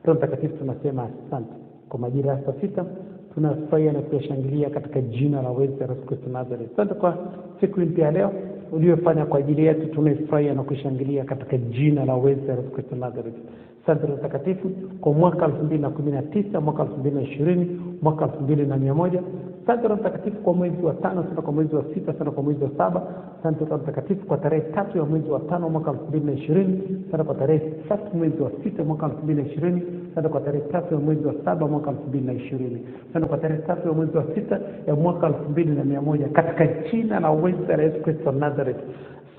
Roho Mtakatifu, tunasema asante. Kwa majira ya saa 6 tunafurahia na kushangilia katika jina la uweza la Yesu Kristo Nazareth. Asante kwa siku mpya leo uliyofanya kwa ajili yetu, tunafurahia na kushangilia katika jina la uweza la Yesu Kristo Nazareth. Asante Roho Mtakatifu kwa mwaka 2019, mwaka 2020, mwaka 2100. Asante Roho Mtakatifu kwa mwezi wa 5, asante kwa mwezi wa 6, asante kwa mwezi wa 7. Asante Roho Mtakatifu kwa tarehe 3 ya mwezi wa 5 mwaka 2020, asante kwa tarehe 3 mwezi wa 6 mwaka 2020, asante kwa tarehe 3 ya mwezi wa 7 mwaka 2020, asante kwa tarehe 3 ya mwezi wa 6 ya mwaka 2100 katika jina la uweza la Yesu Kristo Nazareth.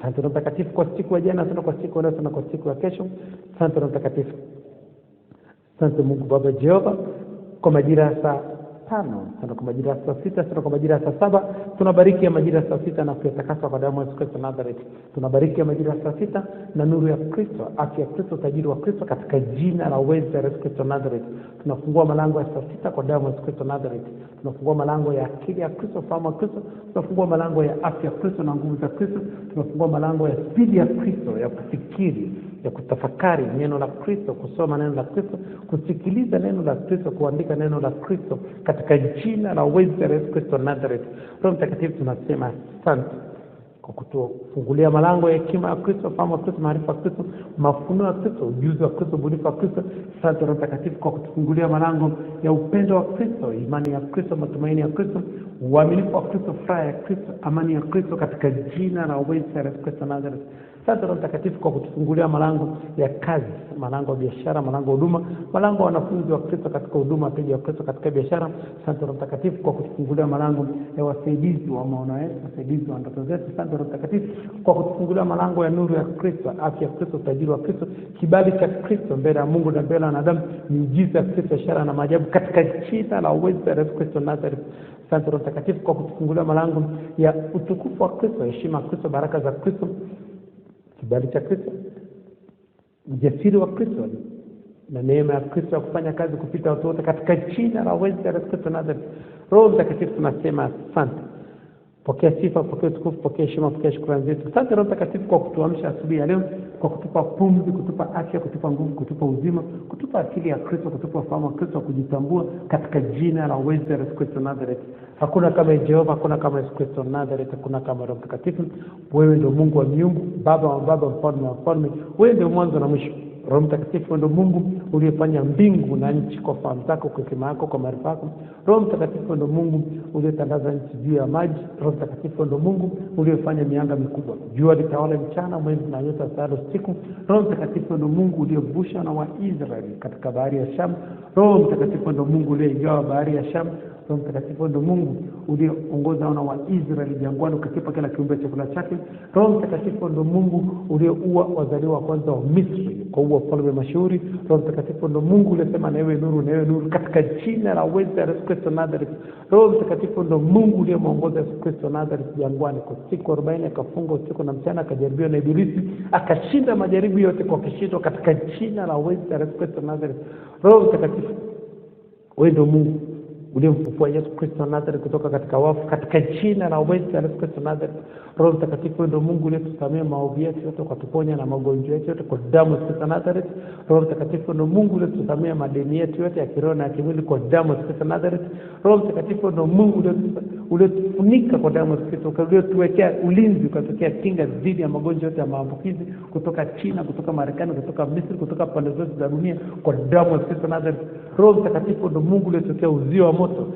Asante Roho Mtakatifu kwa siku ya jana, asante kwa siku leo, asante kwa siku ya kesho. Asante Roho Mtakatifu. Asante Mungu Baba Jehova kwa majira ya saa 5, asante kwa majira ya saa 6, asante kwa majira ya saa 7. Tunabariki ya majira ya saa 6 na kuyatakasa kwa damu ya Yesu Kristo Nazareth. Tunabariki ya majira ya saa 6 na nuru ya Kristo, afya ya Kristo, tajiri wa Kristo katika jina la uweza la Yesu Kristo Nazareth. Tunafungua malango ya saa 6 kwa damu ya Yesu Kristo Nazareth. Tunafungua malango ya akili ya Kristo, fahamu ya Kristo. Tunafungua malango ya afya ya Kristo na nguvu za Kristo. Tunafungua malango ya spidi ya Kristo ya kufikiri, ya kutafakari neno la Kristo, kusoma neno la Kristo, kusikiliza neno la Kristo, kuandika neno la Kristo katika jina la uweza la Yesu Kristo Nazareth. Roho Mtakatifu, tunasema asante kwa kutufungulia malango ya hekima ya Kristo, fahamu ya Kristo, maarifa ya Kristo, mafunuo ya Kristo, ujuzi wa Kristo, ubunifu wa Kristo. Asante Roho Mtakatifu kwa kutufungulia malango ya upendo wa Kristo, imani ya Kristo, matumaini ya Kristo, uaminifu wa Kristo, furaha ya Kristo, amani ya Kristo katika jina la uweza la Yesu Kristo Nazareth. Asante Roho Mtakatifu kwa kutufungulia malango ya kazi, malango ya biashara, malango ya huduma, malango ya wanafunzi wa Kristo katika huduma, wateja wa Kristo katika biashara. Asante Roho Mtakatifu kwa kutufungulia malango ya wasaidizi wa maono yetu, wasaidizi wa ndoto zetu. Asante Roho Mtakatifu kwa kutufungulia malango ya nuru ya Kristo, afya ya Kristo, tajiri wa Kristo, kibali cha Kristo mbele ya Mungu na mbele ya wanadamu, miujiza ya Kristo, ishara na maajabu katika jina la uweza la Yesu Kristo Nazareth. Asante Roho Mtakatifu kwa kutufungulia malango ya utukufu wa Kristo, heshima ya Kristo, baraka za Kristo, kibali cha Kristo, ujasiri wa Kristo na neema ya Kristo ya kufanya kazi kupita watu wote katika jina la uweza la Kristo Nazareth. Roho Mtakatifu, tunasema asante. Pokea sifa, pokea utukufu, pokea heshima, pokea shukrani zetu. Asante Roho Mtakatifu kwa kutuamsha asubuhi ya leo, kwa kutupa pumzi, kutupa afya, kutupa nguvu, kutupa uzima, kutupa akili ya Kristo, kutupa fahamu ya Kristo, kujitambua katika jina la uweza la Kristo Nazareth. Hakuna kama Jehova, hakuna kama Yesu Kristo Nazareth, hakuna kama Roho Mtakatifu. Wewe ndio Mungu wa miungu, Baba wa baba, mfalme wa wafalme. Wewe ndio mwanzo na mwisho. Roho Mtakatifu ndio Mungu uliyefanya mbingu na nchi kwa fahamu zako, kwa hekima yako, kwa maarifa yako. Roho Mtakatifu ndio Mungu uliyetandaza nchi juu ya maji. Roho Mtakatifu ndio Mungu uliyefanya mianga mikubwa, jua litawale mchana, mwezi na nyota zitawale usiku. Roho Mtakatifu ndio Mungu uliyevusha na Waisraeli katika bahari ya Shamu. Roho Mtakatifu ndio Mungu uliyeigawa bahari ya Shamu. Roho Mtakatifu ndio Mungu uliongoza wana wa Israeli jangwani, ukakipa kila kiumbe chakula chake. Roho Mtakatifu ndio Mungu ulioua wazaliwa wa kwanza wa Misri kwa ufalme mashauri. Roho Mtakatifu ndio Mungu uliyesema na ewe nuru, na ewe nuru katika jina la uweza la Yesu Kristo Nazareth. Roho Mtakatifu ndio Mungu uliyemwongoza Yesu Kristo Nazareth jangwani kwa siku 40, akafunga usiku na mchana, akajaribiwa na Ibilisi, akashinda majaribu yote kwa kishindo katika jina la uweza la Yesu Kristo Nazareth. Roho Mtakatifu, wewe ndio Mungu uliomfufua Yesu Kristo Nazareth kutoka katika wafu, katika jina la uweza la Yesu Kristo Nazareth. Roho Mtakatifu ndio Mungu uliyetusamea maovu yetu yote, ukatuponya na magonjwa yetu yote kwa damu ya Kristo Nazareth. Roho Mtakatifu ndio Mungu uliyetusamea madeni yetu yote ya kiroho na ya kimwili kwa damu ya Kristo Nazareth. Roho Mtakatifu ndio Mungu uliyetufunika kwa damu ya Kristo, uliyetuwekea ulinzi, ukatokea kinga dhidi ya magonjwa yote ya maambukizi kutoka China, kutoka Marekani, kutoka Misri, kutoka pande zote za dunia kwa damu ya Kristo Nazareth. Roho Mtakatifu ndio Mungu uliyetokea uzio wa moto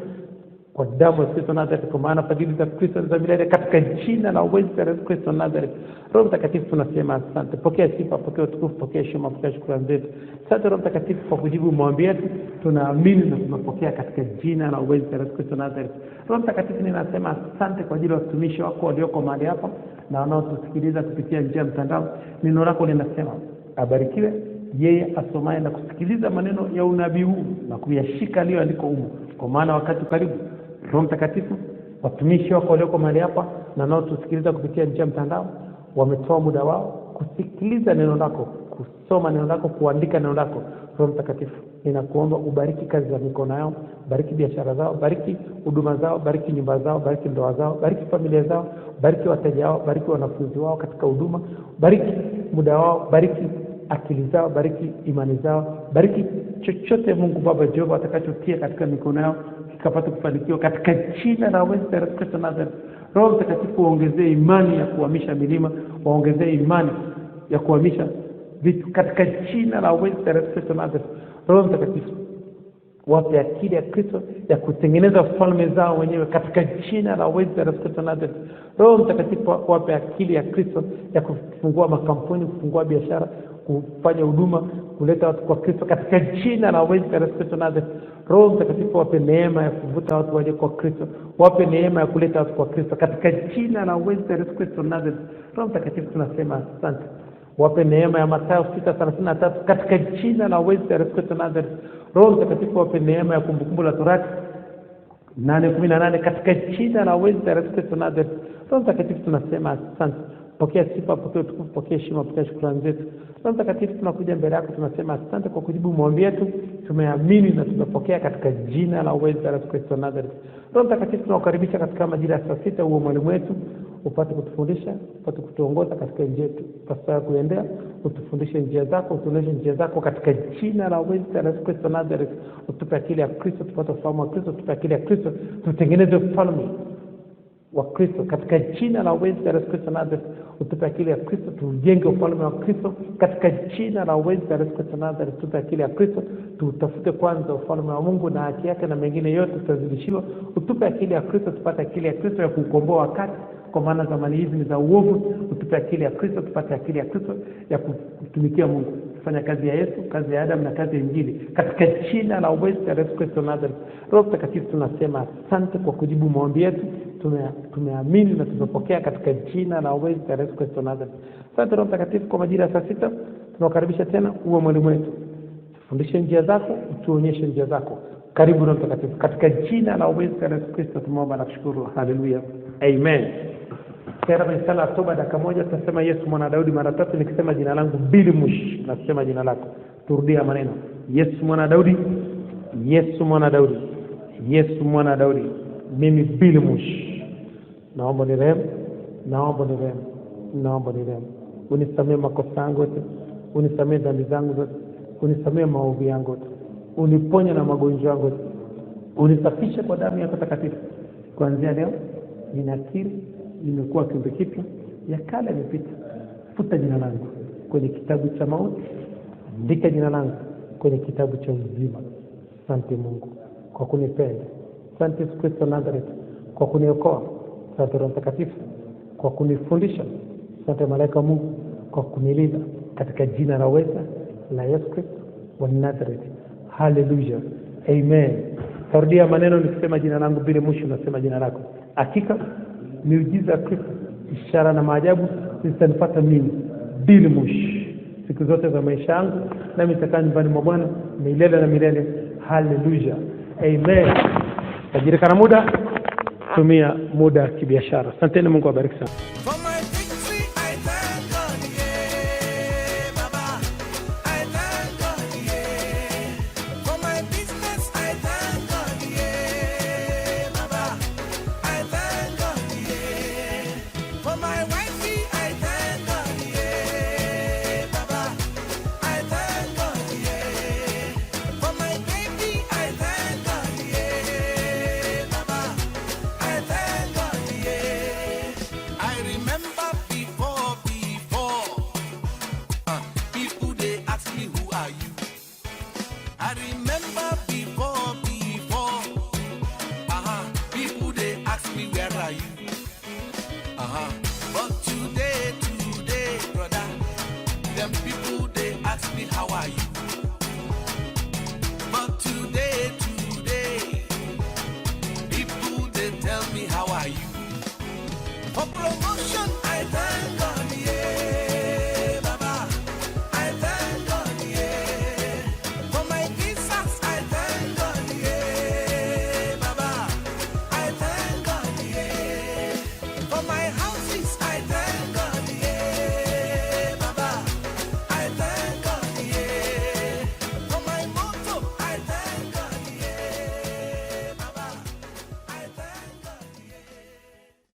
kwa damu ya Kristo Nazareth, kwa maana fadhili za Kristo za milele, katika jina la uweza la Yesu Kristo Nazareth. Roho Mtakatifu tunasema asante. Pokea sifa, pokea utukufu, pokea heshima, pokea shukrani zetu. Asante Roho Mtakatifu kwa kujibu maombi yetu. Tunaamini na tunapokea katika jina la uweza la Yesu Kristo Nazareth. Roho Mtakatifu ninasema asante kwa ajili ya watumishi wako walioko mahali hapa na wanaotusikiliza kupitia njia ya mtandao. Neno lako linasema abarikiwe yeye asomaye na kusikiliza maneno ya unabii huu na kuyashika aliyoandikwa humo, kwa maana wakati karibu. Roho Mtakatifu, watumishi wako walioko mahali hapa na nao tusikiliza kupitia njia mtandao wametoa muda wao kusikiliza neno lako, kusoma neno lako, kuandika neno lako. Roho Mtakatifu, ninakuomba ubariki kazi za mikono yao, bariki biashara zao, bariki huduma zao, bariki nyumba zao, bariki ndoa zao, bariki familia zao, bariki wateja wao, bariki wanafunzi wao katika huduma, bariki muda wao, bariki akili zao, bariki imani zao, bariki chochote Mungu Baba Jehova atakachotia katika mikono yao kikapata kufanikiwa katika jina la Yesu Kristo Nazareth. Roho Mtakatifu, waongezee imani ya kuhamisha milima, waongezee imani ya kuhamisha vitu katika jina la Yesu Kristo Nazareth. Roho Mtakatifu, wape akili ya Kristo ya kutengeneza falme zao wenyewe katika jina la Yesu Kristo Nazareth. Roho Mtakatifu, wape akili ya Kristo ya kufungua makampuni, kufungua biashara, kufanya huduma, kuleta watu kwa Kristo katika jina la Yesu Kristo Nazareth. Roho Mtakatifu, wape neema ya kuvuta watu waje kwa Kristo, wape neema ya kuleta watu kwa Kristo katika jina la Yesu Kristo Nazareth. Roho Mtakatifu, tunasema asante. Wape neema ya Mathayo 6:33 katika jina la Yesu Kristo Nazareth. Roho Mtakatifu, wape neema ya Kumbukumbu la Torati 8:18 katika jina la Yesu Kristo Nazareth. Roho Mtakatifu, tunasema asante. Pokea sifa, pokea utukufu, pokea heshima, pokea shukrani zetu. Roho Mtakatifu, tunakuja mbele yako, tunasema asante kwa kujibu maombi yetu. Tumeamini na tumepokea katika jina la Yesu Kristo Nazareth. Roho Mtakatifu, tunakukaribisha katika majira ya saa 6 uwe mwalimu wetu, upate kutufundisha, upate kutuongoza katika njia yetu pasaya kuendea, utufundishe njia zako, utuonyeshe njia zako katika jina la Yesu Kristo Nazareth. Utupe akili ya Kristo, tupate ufahamu wa Kristo, utupe akili ya Kristo, tutengeneze ufalme wa Kristo katika jina la Yesu Kristo Nazareth. Utupe akili ya Kristo, tujenge ufalme wa Kristo katika jina la Yesu Kristo Nazareth. Utupe akili ya Kristo, tutafute kwanza ufalme wa Mungu na haki yake, na mengine yote tutazidishiwa. Utupe akili ya Kristo, tupate akili ya Kristo ya kukomboa wakati, kwa maana zamani hizi ni za uovu. Utupe akili ya Kristo, tupate akili ya Kristo ya kutumikia Mungu, kufanya kazi ya Yesu, kazi ya Adam na kazi ya Injili katika jina la Yesu Kristo Nazareth. Roho Mtakatifu, tunasema asante kwa kujibu maombi yetu. Tumeamini na tumepokea katika jina la Yesu Kristo Nazareth. Asante Roho Mtakatifu, kwa majira ya saa 6 tunakaribisha tena uwe mwalimu wetu. Tufundishe njia zako, utuonyeshe njia zako. Karibu Roho Mtakatifu, katika jina la Yesu Kristo tumeomba na kushukuru. Haleluya. Amen. Tena kwenye sala toba dakika moja tutasema Yesu mwana Daudi mara 3, nikisema jina langu Billy Mush na kusema jina lako. Turudia maneno. Yesu mwana Daudi, Yesu mwana Daudi, Yesu mwana Daudi. Mimi Billy Mush. Naomba nirehemu, naomba nirehemu, naomba nirehemu. Unisamee makosa yangu yote, unisamee dhambi zangu zote, unisamee maovu yangu yote, uniponye na magonjwa yangu yote, unisafishe kwa damu yako takatifu. Kuanzia leo ninakiri nimekuwa kiumbe kipya, ya kale yamepita. Futa jina langu kwenye kitabu cha mauti, andika jina langu kwenye kitabu cha uzima. Asante Mungu kwa kunipenda. Asante Yesu Kristo Nazareth kwa kuniokoa. Asante Roho Mtakatifu kwa kunifundisha. Asante malaika Mungu kwa kunilinda katika jina la Yesu Kristo wa Nazareth. Hallelujah. Amen. Tarudia maneno nikisema jina langu Billy Mush, nasema jina lako. Hakika miujiza ya Kristo, ishara na maajabu zitanipata mimi Billy Mush siku zote za maisha yangu, na nitakaa nyumbani mwa Bwana milele na milele. Hallelujah. Amen. Tajirika muda, tumia muda kibiashara. Asanteni, Mungu awabariki sana. For my victory, I thank God, yeah, Baba. I thank God, yeah. For my business, I thank God, yeah. promotion, I thank God, yeah, Baba. I thank God, yeah. For my visas, I thank God, yeah, Baba. I thank God, yeah. For my